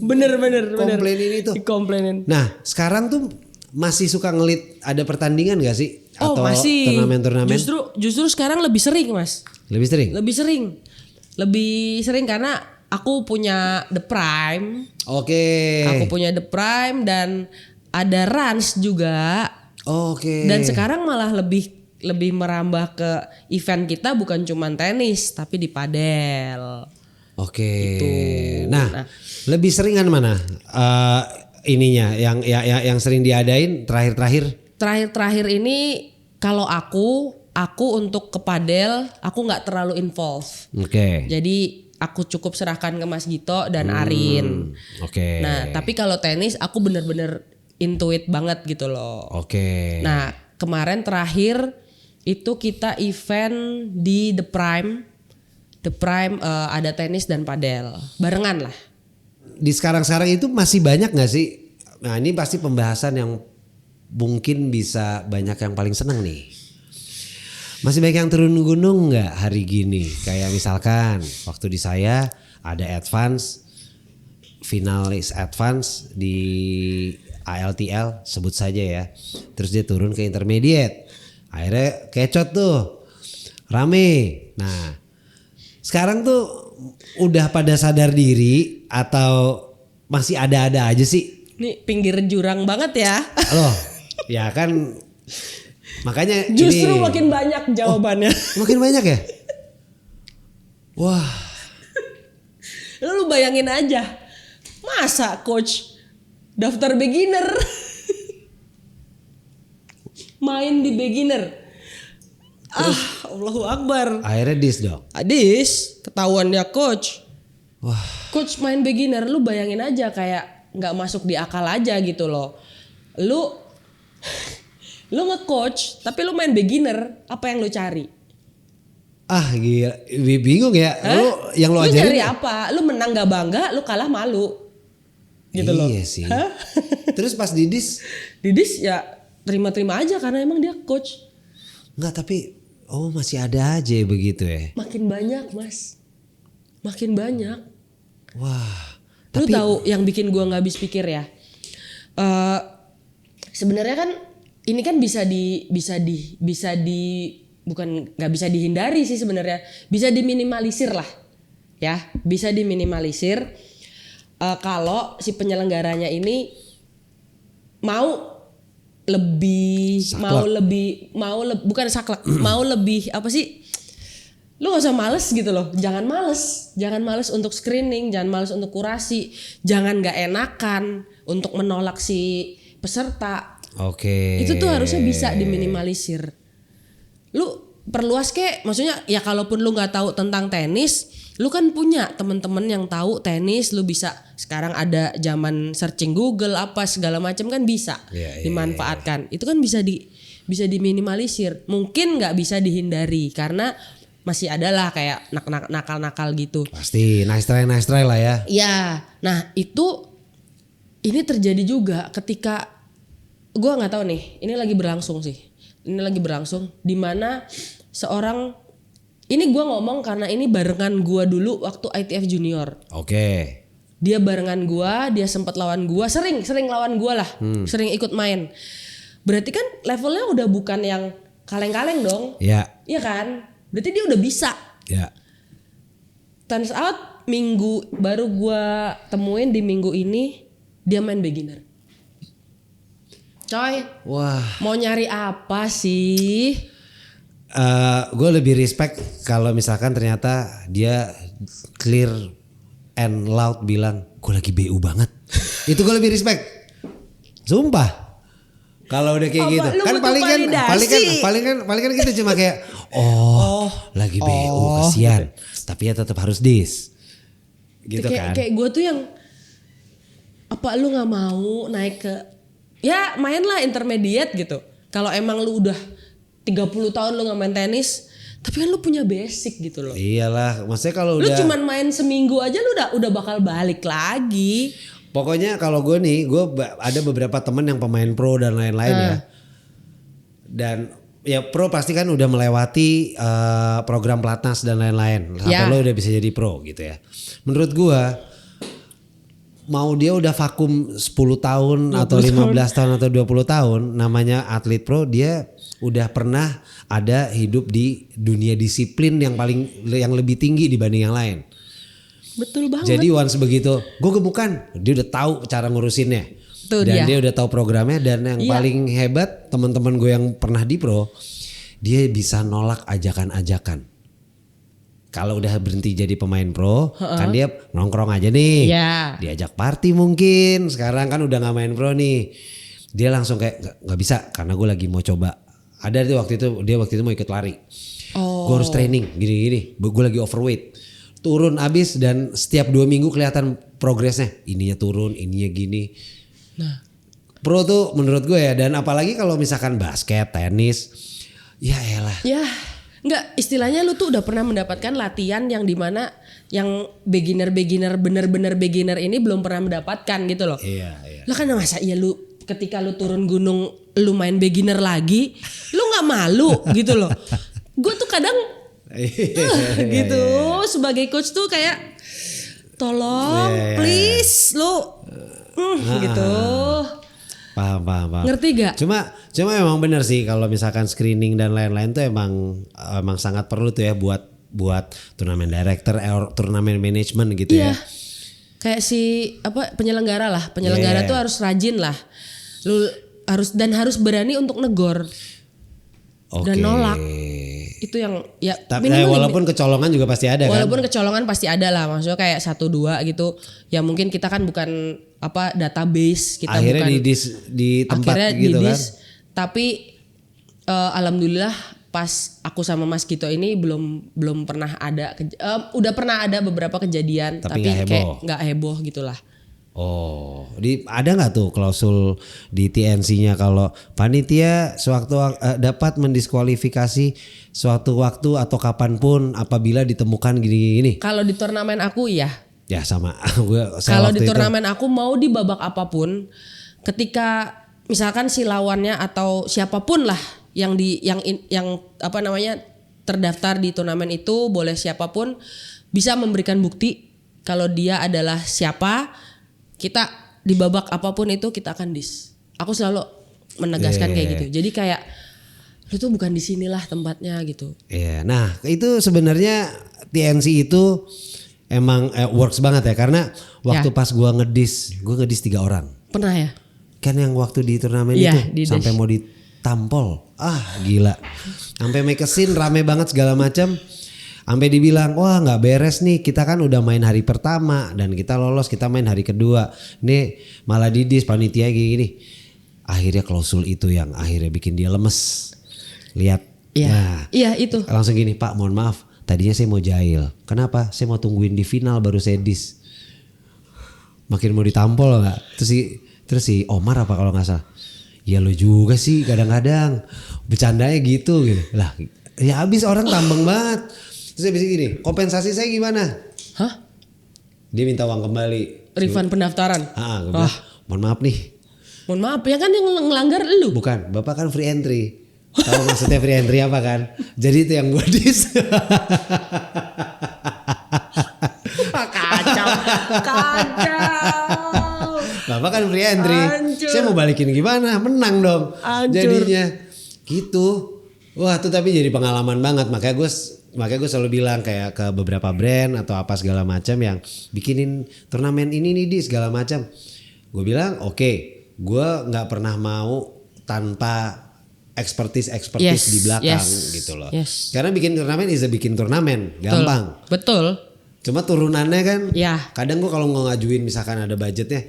bener komplainin itu. Dikomplainin. Nah sekarang tuh masih suka ngelit ada pertandingan gak sih? Oh atau masih. turnamen-turnamen? Justru sekarang lebih sering Mas. Lebih sering? Lebih sering karena aku punya The Prime. Oke. Aku punya The Prime dan ada Rans juga. Oke. Dan sekarang malah lebih merambah ke event kita bukan cuma tenis tapi di padel. Oke. Gitu. Nah, lebih seringan mana ininya yang sering diadain terakhir-terakhir? Terakhir ini kalau aku untuk ke padel aku nggak terlalu involve. Oke. Jadi aku cukup serahkan ke Mas Gito dan Arin. Oke. Nah tapi kalau tenis aku bener-bener intuit banget gitu loh. Oke. Nah kemarin terakhir itu kita event di The Prime. The Prime ada tenis dan padel barengan lah. Di sekarang itu masih banyak gak sih? Nah ini pasti pembahasan yang mungkin bisa banyak yang paling seneng nih. Masih banyak yang turun gunung gak hari gini? Kayak misalkan waktu di saya ada advance, finalis advance di ALTL sebut saja ya. Terus dia turun ke intermediate. Akhirnya kecot tuh, rame. Nah sekarang tuh udah pada sadar diri atau masih ada-ada aja sih? Ini pinggir jurang banget ya. Loh, ya kan makanya Justru ini, makin banyak jawabannya. makin banyak ya? Wah. Lu bayangin aja. Masa coach daftar beginner main di beginner. Allahu Akbar. Akhirnya dis dong. Adis, ketahuan dia coach. Wah. Coach main beginner, lu bayangin aja kayak nggak masuk di akal aja gitu loh. Lu nge-coach tapi lu main beginner, apa yang lu cari? Gila, bingung ya. Lu yang lu Lu ajarin cari apa? Lu menang gak bangga, lu kalah malu. Gitu loh. Iya sih. Terus pas didis? Didis ya terima-terima aja karena emang dia coach. Enggak, tapi masih ada aja begitu ya. Makin banyak, Mas. Makin banyak. Wah. Lu Tapi tahu yang bikin gua nggak habis pikir ya? Sebenarnya kan ini kan bisa di bukan nggak bisa dihindari sih sebenarnya, bisa diminimalisir lah, ya bisa diminimalisir kalau si penyelenggaranya ini mau lebih bukan saklek mau lebih apa sih? Lu gak usah males gitu loh, jangan males untuk screening, jangan males untuk kurasi, jangan gak enakan untuk menolak si peserta. Oke. Itu tuh harusnya bisa diminimalisir. Lu perluas kek, maksudnya ya kalaupun lu gak tahu tentang tenis, lu kan punya temen-temen yang tahu tenis, lu bisa sekarang ada zaman searching Google apa segala macam kan bisa dimanfaatkan. Itu kan bisa diminimalisir. Mungkin nggak bisa dihindari karena masih ada lah kayak nakal-nakal gitu. Pasti nice try lah ya. Ya, nah ini terjadi juga ketika gua nggak tahu nih, ini lagi berlangsung di mana seorang ini gua ngomong karena ini barengan gua dulu waktu ITF Junior. Oke. Dia barengan gua, dia sempat lawan gua, sering lawan gua lah, sering ikut main. Berarti kan levelnya udah bukan yang kaleng-kaleng dong. Iya. Iya kan? Berarti dia udah bisa. Ya. Turns out baru gua temuin di minggu ini dia main beginner. Coy. Wah. Mau nyari apa sih? Gue lebih respect kalau misalkan ternyata dia clear and loud bilang gue lagi BU banget. Itu gue lebih respect. Sumpah. Kalau udah kayak gitu kan paling kan kita cuma kayak lagi BU kasihan, tapi ya tetap harus dis. Gitu kan. Kayak gue tuh yang apa lu nggak mau naik ke ya mainlah intermediate gitu. Kalau emang lu udah 30 tahun lu nggak main tenis, tapi kan lu punya basic gitu loh. Iyalah, maksudnya kalau lu udah cuman main seminggu aja lu udah bakal balik lagi. Pokoknya kalau gue ada beberapa temen yang pemain pro dan lain-lain ya. Dan ya pro pasti kan udah melewati program pelatnas dan lain-lain. Sampai lo udah bisa jadi pro gitu ya. Menurut gue mau dia udah vakum 10 tahun atau 15 tahun atau 20 tahun namanya atlet pro, dia udah pernah ada hidup di dunia disiplin yang lebih tinggi dibanding yang lain. Betul banget. Jadi once begitu gue gemukan, dia udah tahu cara ngurusinnya. Dan dia udah tahu programnya, dan yang paling hebat teman-teman gue yang pernah di pro, dia bisa nolak ajakan-ajakan. Kalau udah berhenti jadi pemain pro, kan dia nongkrong aja nih. Diajak party mungkin. Sekarang kan udah gak main pro nih. Dia langsung kayak gak bisa karena gue lagi mau coba. Ada tuh dia waktu itu mau ikut lari. Gue harus training gini-gini. Gue lagi overweight. Turun abis, dan setiap 2 minggu kelihatan progresnya. Ininya turun, ininya gini. Nah, pro tuh menurut gue ya, dan apalagi kalau misalkan basket, tenis, ya elah. Ya. Enggak, istilahnya lu tuh udah pernah mendapatkan latihan yang dimana yang beginner bener-bener beginner ini belum pernah mendapatkan gitu loh. Iya. Lah kan masa iya lu ketika lu turun gunung lu main beginner lagi, lu nggak malu gitu loh. Gue tuh kadang gitu sebagai coach tuh kayak tolong please lu gitu. Paham. Ngerti gak? Cuma emang bener sih kalau misalkan screening dan lain-lain tuh emang sangat perlu tuh ya buat turnamen director, turnamen management gitu ya. Kayak penyelenggara tuh harus rajin lah. Lu harus berani untuk negor. Dan nolak. Itu yang ya walaupun kecolongan juga pasti ada kan. Walaupun kecolongan pasti ada lah, maksudnya kayak 1-2 gitu. Ya mungkin kita kan bukan database, kita akhirnya bukan di tempat gitu kan. Tapi alhamdulillah pas aku sama Mas Gito ini belum pernah ada udah pernah ada beberapa kejadian tapi kayak nggak heboh gitulah. Ada nggak tuh klausul di TNC-nya kalau panitia sewaktu dapat mendiskualifikasi suatu waktu atau kapanpun apabila ditemukan gini-gini? Kalau di turnamen aku ya sama. Kalau di turnamen aku mau di babak apapun, ketika misalkan si lawannya atau siapapun lah yang terdaftar di turnamen itu, boleh siapapun bisa memberikan bukti kalau dia adalah siapa. Kita di babak apapun itu kita akan Aku selalu menegaskan kayak gitu. Jadi kayak lu tuh bukan di sinilah tempatnya gitu. Nah itu sebenarnya TNC itu emang works banget ya, karena waktu pas gue ngedis 3 orang. Pernah ya? Kan yang waktu di turnamen itu sampai mau ditampol. Gila. Sampai make a scene rame banget segala macam. Sampai dibilang wah nggak beres nih, kita kan udah main hari pertama dan kita lolos, kita main hari kedua. Nih malah didis panitia gini. Akhirnya klausul itu yang akhirnya bikin dia lemes. Lihat. Iya itu. Langsung gini, Pak mohon maaf. Tadinya saya mau jahil. Kenapa? Saya mau tungguin di final baru saya dis. Makin mau ditampol nggak? Terus si Omar apa kalau nggak salah. Ya lo juga sih kadang-kadang bercandanya gitu. Lah ya habis orang tambeng banget. Terus habis gini, kompensasi saya gimana? Hah? Dia minta uang kembali. Refund pendaftaran? Gue bilang, mohon maaf nih. Mohon maaf ya kan yang ngelanggar lu. Bukan, Bapak kan free entry. Tahu maksudnya free entry apa kan? Jadi itu yang gue dis. Kacau. Bapak kan free entry. Hancur. Saya mau balikin gimana? Menang dong. Hancur. Jadinya gitu. Wah itu tapi jadi pengalaman banget. Makanya gue selalu bilang kayak ke beberapa brand atau apa segala macam yang bikinin turnamen ini nih di segala macam. Gue bilang oke, gue nggak pernah mau tanpa expertise di belakang gitu loh. Karena bikin turnamen bikin turnamen gampang. Betul. Cuma turunannya kan. Kadang gue kalau ngajuin misalkan ada budgetnya.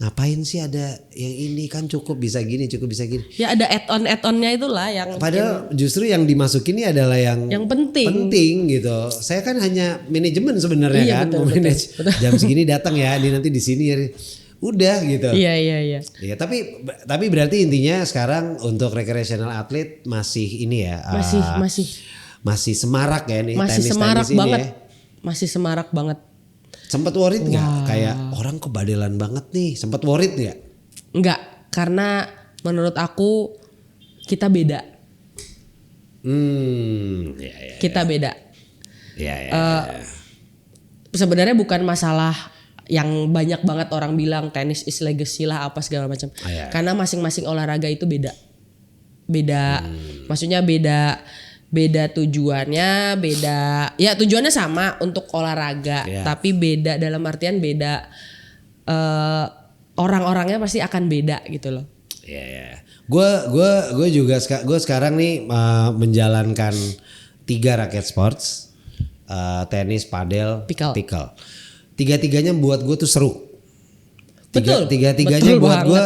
Ngapain sih ada yang ini kan cukup bisa gini. Ya ada add-onnya itulah yang. Padahal justru yang dimasukin ini adalah yang penting gitu. Saya kan hanya manajemen sebenarnya kan. Manage jam segini datang ya, ini nanti di sini ya. Udah gitu. Iya. Ya, tapi berarti intinya sekarang untuk recreational athlete masih ini ya. Masih semarak ya nih. Masih semarak banget. Ya. Masih semarak banget. Sempet worried nggak? Kayak orang kebadelan banget nih. Sempet worried nggak? Enggak, karena menurut aku kita beda. Kita beda. Ya. Sebenarnya bukan masalah yang banyak banget orang bilang tenis is legacy lah apa segala macam. Karena masing-masing olahraga itu beda. Maksudnya beda tujuannya, ya tujuannya sama untuk olahraga, tapi beda dalam artian beda orang-orangnya pasti akan beda gitu loh. Gue juga sekarang nih menjalankan 3 raket sports, tenis, padel, pickle. Tiga-tiganya buat gue tuh seru. Tiga-tiganya buat gue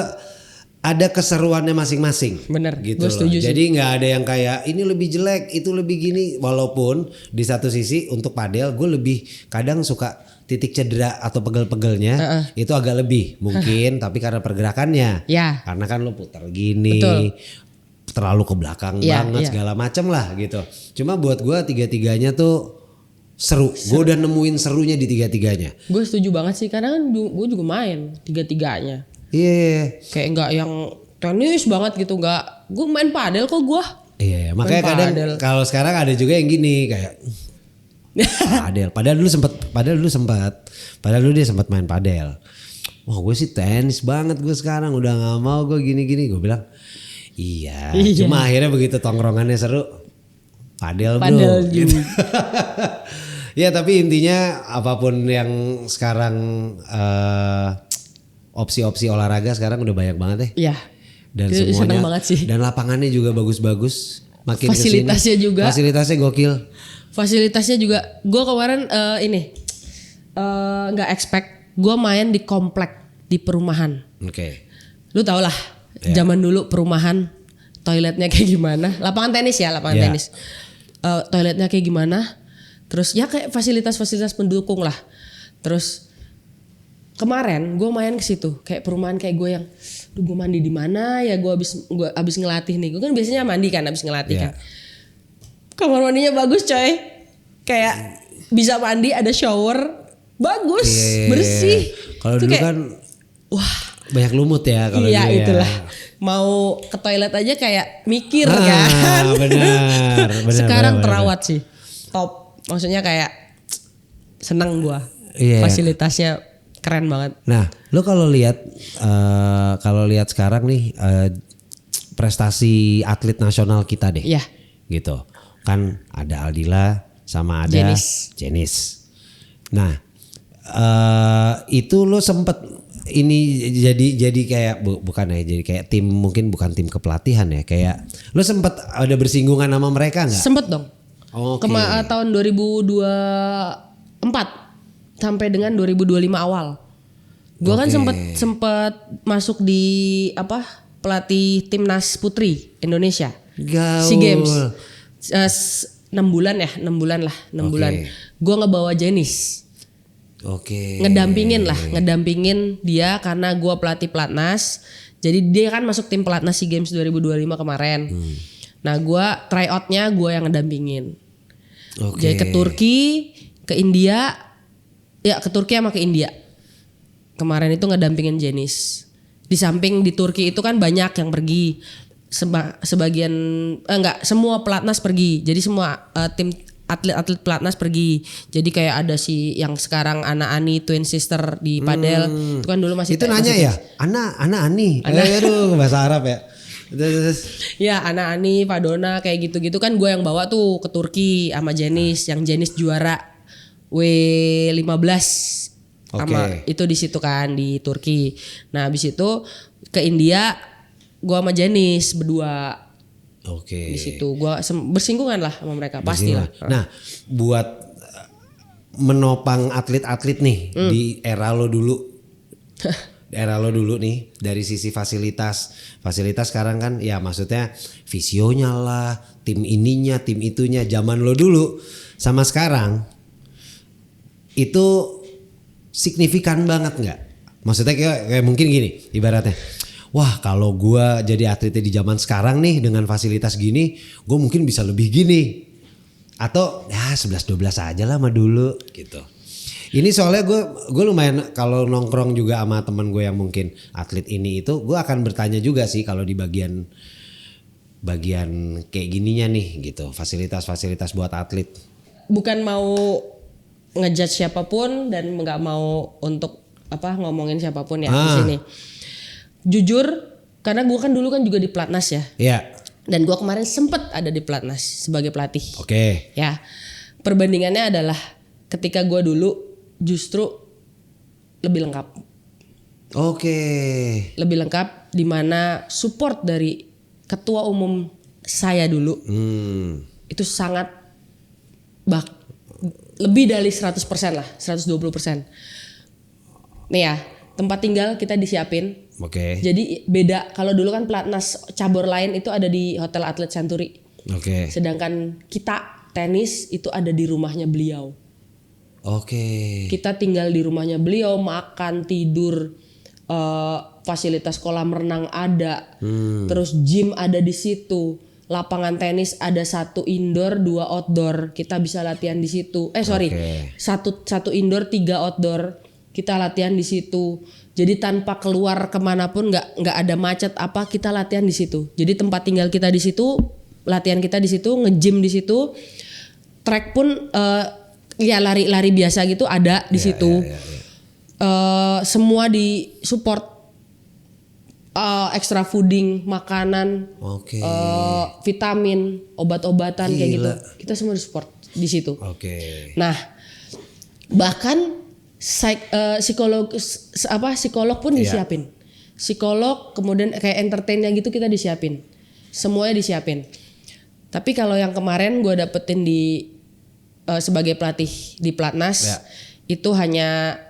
ada keseruannya masing-masing. Bener, gitu gue setuju loh. Jadi nggak ada yang kayak ini lebih jelek, itu lebih gini. Walaupun di satu sisi untuk padel gue lebih kadang suka titik cedera atau pegel-pegelnya itu agak lebih mungkin, tapi karena pergerakannya. Karena kan lo putar gini. Betul. Terlalu ke belakang banget segala macam lah gitu. Cuma buat gue tiga-tiganya tuh seru. Gue udah nemuin serunya di tiga-tiganya. Gue setuju banget sih, karena kan gue juga main tiga-tiganya. Kayak nggak yang tenis banget gitu, nggak. Gue main padel kok gue. Makanya kadang kalau sekarang ada juga yang gini kayak padel. Padahal dulu dia sempat main padel. Wah gue sih tenis banget gue sekarang, udah nggak mau gue gini-gini. Gue bilang iya. Cuma akhirnya begitu tongkrongannya seru, padel bro. Gitu. Ya tapi intinya apapun yang sekarang opsi-opsi olahraga sekarang udah banyak banget ya. Dan semuanya banget sih. Dan lapangannya juga bagus-bagus. Makin fasilitasnya kesini, juga. Fasilitasnya gokil. Fasilitasnya juga. Gue kemarin nggak expect gue main di komplek di perumahan. Lu tau lah. Zaman dulu perumahan toiletnya kayak gimana. Lapangan tenis. Toiletnya kayak gimana. Terus ya kayak fasilitas-fasilitas pendukung lah. Terus kemarin gue main ke situ, kayak perumahan kayak gue yang, gue mandi di mana ya, gue abis ngelatih nih, gue kan biasanya mandi kan abis ngelatih kan. Kamar mandinya bagus coy, kayak bisa mandi, ada shower, bagus, bersih. Kalau dulu kan, wah banyak lumut ya kalau dulu ya. Itulah, mau ke toilet aja kayak mikir kan. Benar. Sekarang terawat sih, top, maksudnya kayak seneng gue, fasilitasnya keren banget. Nah, lo kalau lihat sekarang nih prestasi atlet nasional kita deh, gitu kan ada Aldila sama ada Jenis. Nah, itu lo sempet ini jadi kayak jadi kayak tim, mungkin bukan tim kepelatihan ya, kayak lo sempet ada bersinggungan sama mereka nggak? Sempet dong. Tahun 2024. Sampai dengan 2025 awal. Gue kan sempet masuk di pelatih timnas putri Indonesia. SEA Games. 6 bulan ya, 6 bulan. Gue ngebawa Jenis. Ngedampingin dia karena gue pelatih pelatnas. Jadi dia kan masuk tim pelatnas SEA Games 2025 kemarin. Nah gue tryoutnya gue yang ngedampingin. Jadi ke Turki, ke India. Ya ke Turki sama ke India. Kemarin itu ngedampingin Jenis. Di samping di Turki itu kan banyak yang pergi. Sebagian semua pelatnas pergi. Jadi semua tim atlet-atlet pelatnas pergi. Jadi kayak ada yang sekarang Ana Ani Twin Sister di padel. Itu kan dulu masih itu nanya ya. Ana Ani. Aduh bahasa Arab ya. Ya Ana Ani, Padona kayak gitu-gitu kan gue yang bawa tuh ke Turki sama Jenis. Yang Jenis juara W15 sama itu di situ kan di Turki. Nah habis itu ke India gua sama Jenis berdua. Di situ gua bersinggungan lah sama mereka pastilah. Nah buat menopang atlet-atlet nih di era lo dulu. Nih dari sisi fasilitas sekarang kan ya maksudnya visionya lah, tim ininya, tim itunya, zaman lo dulu sama sekarang itu signifikan banget nggak? Maksudnya kayak mungkin gini ibaratnya, wah kalau gue jadi atletnya di zaman sekarang nih dengan fasilitas gini, gue mungkin bisa lebih gini. Atau ya 11-12 aja lah sama dulu gitu. Ini soalnya gue lumayan kalau nongkrong juga sama teman gue yang mungkin atlet ini itu, gue akan bertanya juga sih kalau di bagian kayak gininya nih gitu, fasilitas buat atlet. Bukan mau ngejudge siapapun dan nggak mau untuk ngomongin siapapun ya di sini. Jujur, karena gue kan dulu kan juga di Platnas ya. Iya. Dan gue kemarin sempet ada di Platnas sebagai pelatih. Oke. Ya, perbandingannya adalah ketika gue dulu justru lebih lengkap. Oke. Lebih lengkap di mana support dari ketua umum saya dulu itu sangat lebih dari 100% lah, 120%. Nih ya, tempat tinggal kita disiapin. Oke. Jadi beda, kalau dulu kan Platnas cabur lain itu ada di Hotel Atlet Century. Oke. Sedangkan kita tenis itu ada di rumahnya beliau. Oke. Kita tinggal di rumahnya beliau, makan, tidur, fasilitas kolam renang ada, terus gym ada di situ, lapangan tenis ada 1 indoor 2 outdoor, kita bisa latihan di situ. Satu indoor 3 outdoor, kita latihan di situ. Jadi tanpa keluar kemanapun, nggak ada macet apa, kita latihan di situ. Jadi tempat tinggal kita di situ, latihan kita di situ, nge-gym di situ, track pun ya lari-lari biasa gitu ada di situ. Semua di support, extra fooding, makanan, vitamin, obat-obatan kayak gitu. Kita semua di support di situ. Nah, bahkan psikolog pun disiapin. Psikolog, kemudian kayak entertainnya gitu kita disiapin. Semuanya disiapin. Tapi kalau yang kemarin gue dapetin di sebagai pelatih di Platnas itu hanya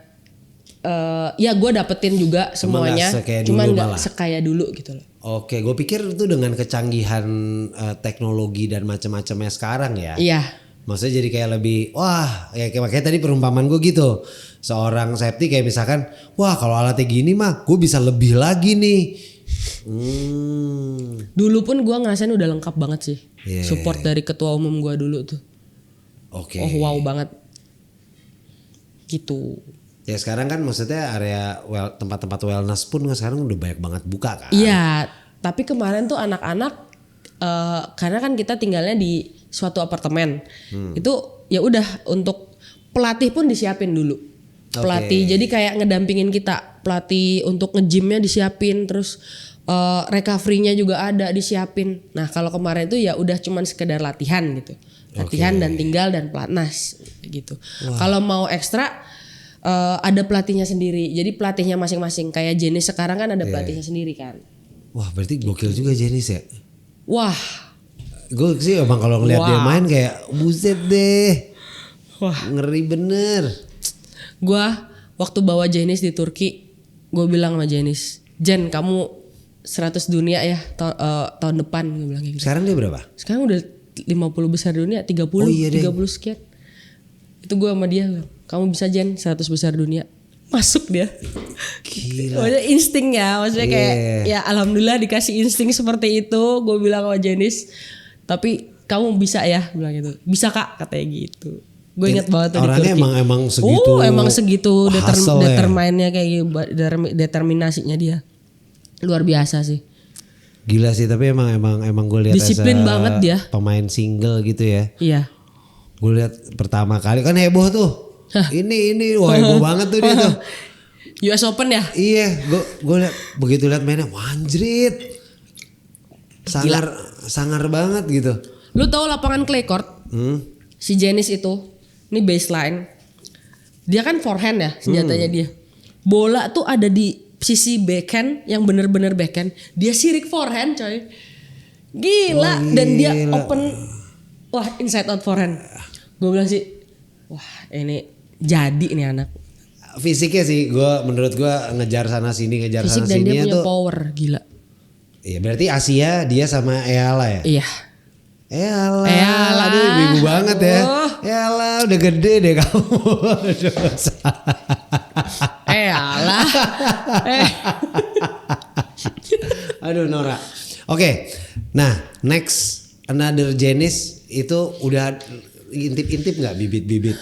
ya gue dapetin juga semuanya, cuman nggak sekaya dulu gitu loh. Oke, gue pikir itu dengan kecanggihan teknologi dan macam-macamnya sekarang ya. Iya. Maksudnya jadi kayak lebih, wah ya kayak tadi perumpamaan gue gitu. Seorang safety kayak misalkan, wah kalau alatnya gini mah gue bisa lebih lagi nih. Dulu pun gue ngerasain udah lengkap banget sih. Support dari ketua umum gue dulu tuh. Oh wow banget. Gitu. Ya sekarang kan maksudnya area tempat-tempat wellness pun sekarang udah banyak banget buka kan. Iya, tapi kemarin tuh anak-anak karena kan kita tinggalnya di suatu apartemen. Itu ya udah untuk pelatih pun disiapin dulu. Pelatih jadi kayak ngedampingin kita. Pelatih untuk nge-gymnya disiapin, terus recovery-nya juga ada disiapin. Nah, kalau kemarin itu ya udah cuman sekedar latihan gitu. Latihan dan tinggal dan Platnas gitu. Kalau mau ekstra ada pelatihnya sendiri. Jadi pelatihnya masing-masing. Kayak Jenis sekarang kan ada pelatihnya sendiri kan. Wah, berarti gokil juga Jenis ya. Wah. Gue sih emang kalau ngeliat dia main kayak buset deh. Wah, ngeri bener. Gue waktu bawa Jenis di Turki, gue bilang sama Jenis, Jen kamu 100 dunia ya tahun depan, gue bilang gitu. Sekarang dia berapa? Sekarang udah 50 besar dunia, 30 sekian. Itu gue sama dia, kamu bisa Jen 100 besar dunia. Masuk dia. Gila. Maksudnya insting ya, maksudnya kayak ya alhamdulillah dikasih insting seperti itu. Gue bilang sama Jenis, tapi kamu bisa ya, bilang gitu. Bisa kak, katanya gitu. Gue inget banget tuh di Turki. Orangnya emang segitu. Emang segitu determinnya kayak gitu, determinasinya dia. Luar biasa sih. Gila sih, tapi emang gue lihat disiplin banget dia. Pemain single gitu ya. Iya. Gue lihat pertama kali kan heboh tuh. Ini wah heboh banget tuh dia tuh. US Open ya? Iya, gue begitu lihat mainnya, wanjrit. Sangar banget gitu. Lu tahu lapangan clay court? Si Jenis itu, ini baseline. Dia kan forehand ya senjatanya dia. Bola tuh ada di sisi backhand yang bener-bener backhand. Dia sirik forehand coy. Gila. Dan dia open. Wah, inside out forehand. Gue bilang sih, wah ini jadi nih anak. Fisiknya sih menurut gue ngejar sana sini Fisik dan dia punya power gila. Iya berarti Asia dia sama Eala ya? Iya. Eala, aduh ibu banget ya. Eala udah gede deh kamu. Eala. Aduh Nora. Oke, nah next another Jenis itu udah intip-intip nggak bibit-bibit?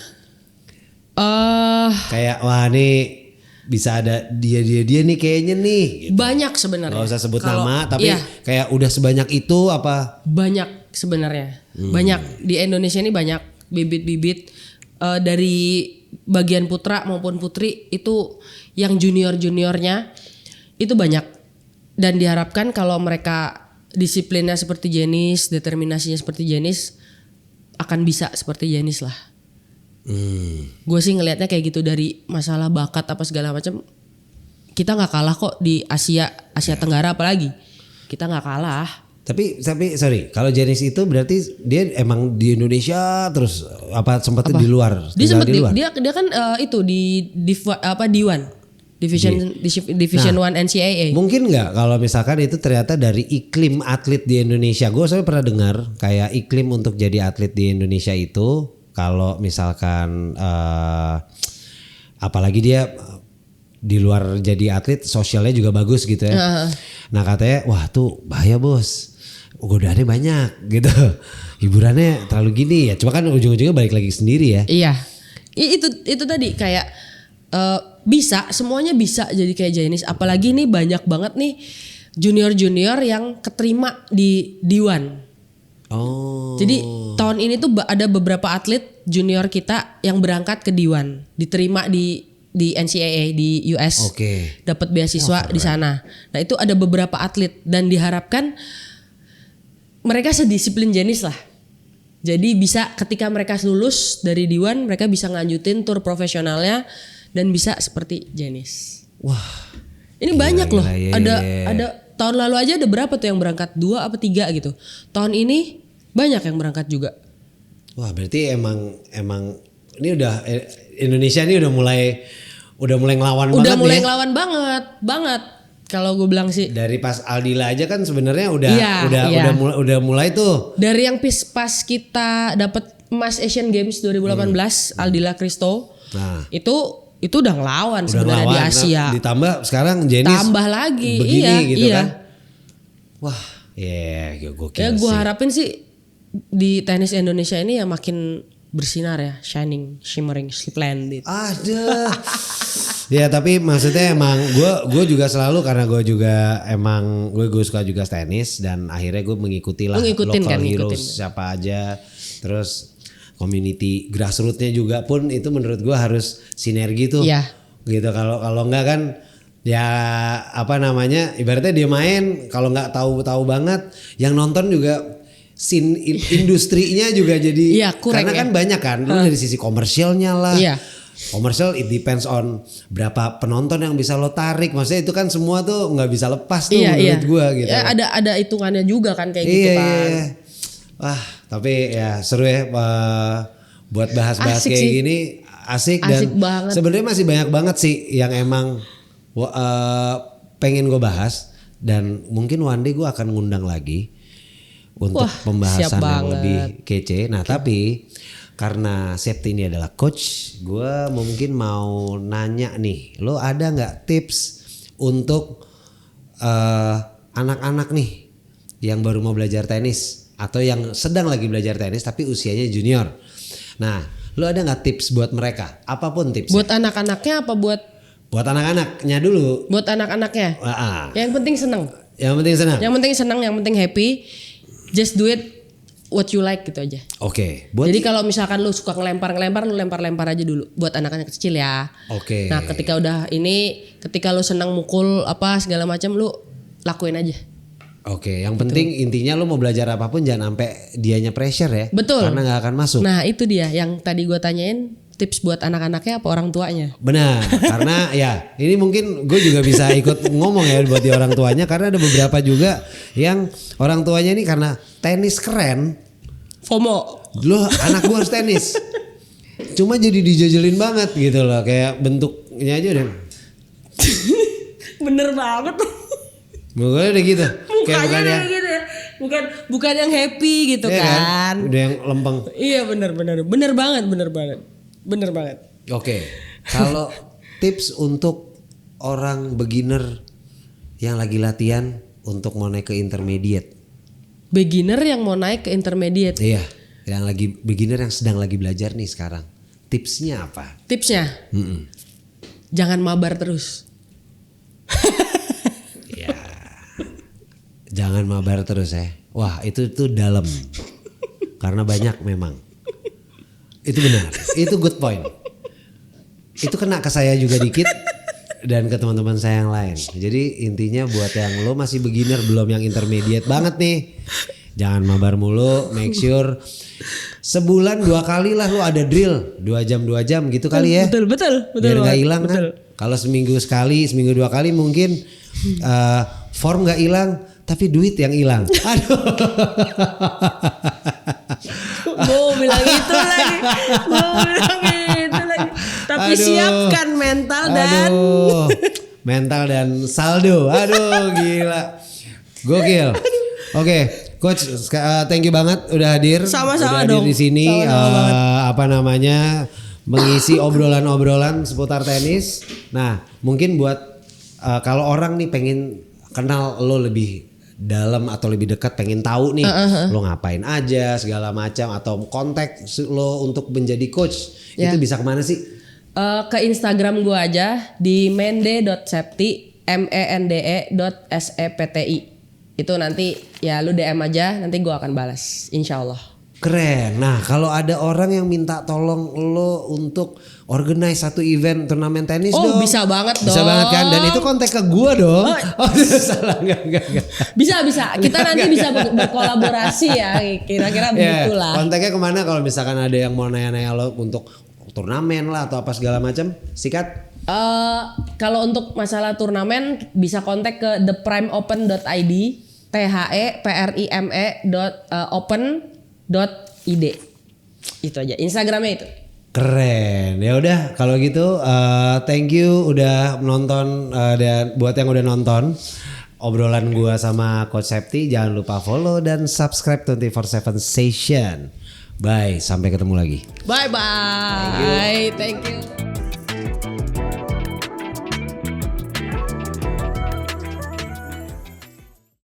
Kayak wah nih bisa ada dia nih kayaknya nih. Gitu. Banyak sebenarnya. Gak usah sebut nama, tapi kayak udah sebanyak itu apa? Banyak sebenarnya. Banyak di Indonesia ini banyak bibit-bibit dari bagian putra maupun putri itu yang junior-juniornya itu banyak. Dan diharapkan kalau mereka disiplinnya seperti Jenis, determinasinya seperti Jenis, akan bisa seperti Jenis lah. Gue sih ngelihatnya kayak gitu, dari masalah bakat apa segala macam. Kita nggak kalah kok di Asia Tenggara, apalagi kita nggak kalah. Tapi sorry, kalau Jenis itu berarti dia emang di Indonesia terus apa sempatnya di luar? Dia sempat di luar. Dia kan itu di D1 Division 1 NCAA. Mungkin nggak kalau misalkan itu ternyata dari iklim atlet di Indonesia. Gue soalnya pernah dengar kayak iklim untuk jadi atlet di Indonesia itu, kalau misalkan apalagi dia di luar jadi atlet, sosialnya juga bagus gitu ya. Nah katanya wah tuh bahaya bos, godaannya banyak gitu, hiburannya terlalu gini ya. Cuma kan ujung-ujungnya balik lagi sendiri ya. Iya, itu tadi kayak bisa, semuanya bisa jadi kayak Jenis. Apalagi nih banyak banget nih junior yang keterima di D1. Oh. Jadi tahun ini tuh ada beberapa atlet junior kita yang berangkat ke D1, diterima di NCAA di US, dapat beasiswa di sana. Nah itu ada beberapa atlet dan diharapkan mereka sedisiplin Jenis lah. Jadi bisa ketika mereka lulus dari D1 mereka bisa ngelanjutin tur profesionalnya dan bisa seperti Jenis. Wah, ini banyak loh. Ada tahun lalu aja ada berapa tuh yang berangkat, 2 apa 3 gitu. Tahun ini banyak yang berangkat juga. Wah berarti emang ini udah Indonesia ini udah mulai ngelawan banget. Udah mulai ngelawan banget. Kalau gue bilang sih. Dari pas Aldila aja kan sebenarnya udah mulai tuh. Dari yang pas kita dapat emas Asian Games 2018 Aldila Kristo. Nah, itu udah ngelawan sebenarnya di Asia. Nah, ditambah sekarang Jenis tambah lagi. Begini gitu iya. kan. Wah, gokil ya gue sih. harapin sih di tenis Indonesia ini ya makin bersinar ya, shining, shimmering, splendid. Ada. Ya tapi maksudnya emang gue juga selalu, karena gue juga emang gue suka juga tenis dan akhirnya gue mengikuti lah local heroes siapa aja, terus community grassrootsnya juga pun itu menurut gue harus sinergi tuh. Iya. Gitu, kalau enggak kan ya apa namanya, ibaratnya dia main kalau nggak tahu banget, yang nonton juga scene industrinya juga jadi kurang, karena kan banyak kan lu dari sisi komersialnya lah. Iya. Komersial it depends on berapa penonton yang bisa lo tarik. Maksudnya itu kan semua tuh nggak bisa lepas tuh menurut gua gitu. Ya, ada hitungannya juga kan kayak gitu kan. Wah, tapi ya seru ya buat bahas-bahas kayak gini, asik dan sebenarnya masih banyak banget sih yang emang pengen gue bahas, dan mungkin one day gue akan ngundang lagi untuk pembahasan yang lebih kece. Nah tapi karena Septi ini adalah coach, gue mungkin mau nanya nih, lo ada nggak tips untuk anak-anak nih yang baru mau belajar tenis atau yang sedang lagi belajar tenis tapi usianya junior? Nah, lo ada nggak tips buat mereka? Apapun tips. Buat anak-anaknya apa buat anak-anaknya dulu? Buat anak-anaknya. Yang penting seneng. Yang penting seneng, yang penting happy. Just do it what you like gitu aja. Oke. Jadi kalau misalkan lu suka ngelempar, lu lempar aja dulu buat anak-anak kecil ya. Oke. Nah, ketika lu senang mukul apa segala macam, lu lakuin aja. Oke, yang penting intinya lu mau belajar apapun jangan sampai dianya pressure ya. Betul. Karena nggak akan masuk. Nah, itu dia yang tadi gue tanyain, tips buat anak-anaknya apa orang tuanya? Benar, karena ya ini mungkin gue juga bisa ikut ngomong ya buat di orang tuanya, karena ada beberapa juga yang orang tuanya ini karena tenis keren, FOMO. Loh anak gue harus tenis, cuma jadi dijajelin banget gitu loh, kayak bentuknya aja udah. Bener banget. Mukanya udah gitu. Mukanya udah gitu ya. Bukan yang happy gitu kan. Udah yang lempeng. Iya bener banget. Oke. Kalau tips untuk orang beginner yang lagi latihan untuk mau naik ke intermediate. Beginner yang mau naik ke intermediate. Iya. Yang lagi beginner yang sedang lagi belajar nih sekarang. Tipsnya apa? Tipsnya? Jangan mabar terus. Jangan mabar terus ya. Wah itu dalam. Karena banyak memang. Itu benar. Itu good point. itu kena ke saya juga dikit dan ke teman-teman saya yang lain. Jadi intinya buat yang lo masih beginner belum yang intermediate banget nih, jangan mabar mulu, make sure sebulan 2 kali lah lo ada drill 2 jam gitu kali ya. Betul. Biar nggak hilang kan. Kalau seminggu sekali, seminggu 2 kali mungkin form nggak hilang, tapi duit yang hilang. Aduh. Gue bilang itu lagi. Tapi siapkan mental dan saldo. Aduh gila. Gokil. Oke, Coach, thank you banget udah hadir. Sama-sama udah dong. Hadir di sini mengisi obrolan-obrolan seputar tenis. Nah, mungkin buat kalau orang nih pengen kenal lo lebih dalam atau lebih dekat, pengen tahu nih lo ngapain aja segala macam atau kontak lo untuk menjadi coach, itu bisa kemana sih? Ke Instagram gue aja di mende.septi mende.septi. Itu nanti ya lu DM aja, nanti gue akan balas insyaallah. Keren. Nah kalau ada orang yang minta tolong lo untuk organize satu event turnamen tenis dong. Bisa banget dong. Bisa banget kan, dan itu kontak ke gue dong. Salah enggak. Bisa. Kita nanti bisa berkolaborasi ya, kira-kira begitulah. Kontaknya kemana kalau misalkan ada yang mau nanya-nanya lo untuk turnamen lah atau apa segala macam, sikat. Kalau untuk masalah turnamen bisa kontak ke theprimeopen.id, theprime.open.id. Itu aja Instagramnya itu. Keren. Ya udah kalau gitu thank you udah menonton dan buat yang udah nonton obrolan gua sama Coach Septi, jangan lupa follow dan subscribe 24/7 Session. Bye, sampai ketemu lagi. Bye. Thank you.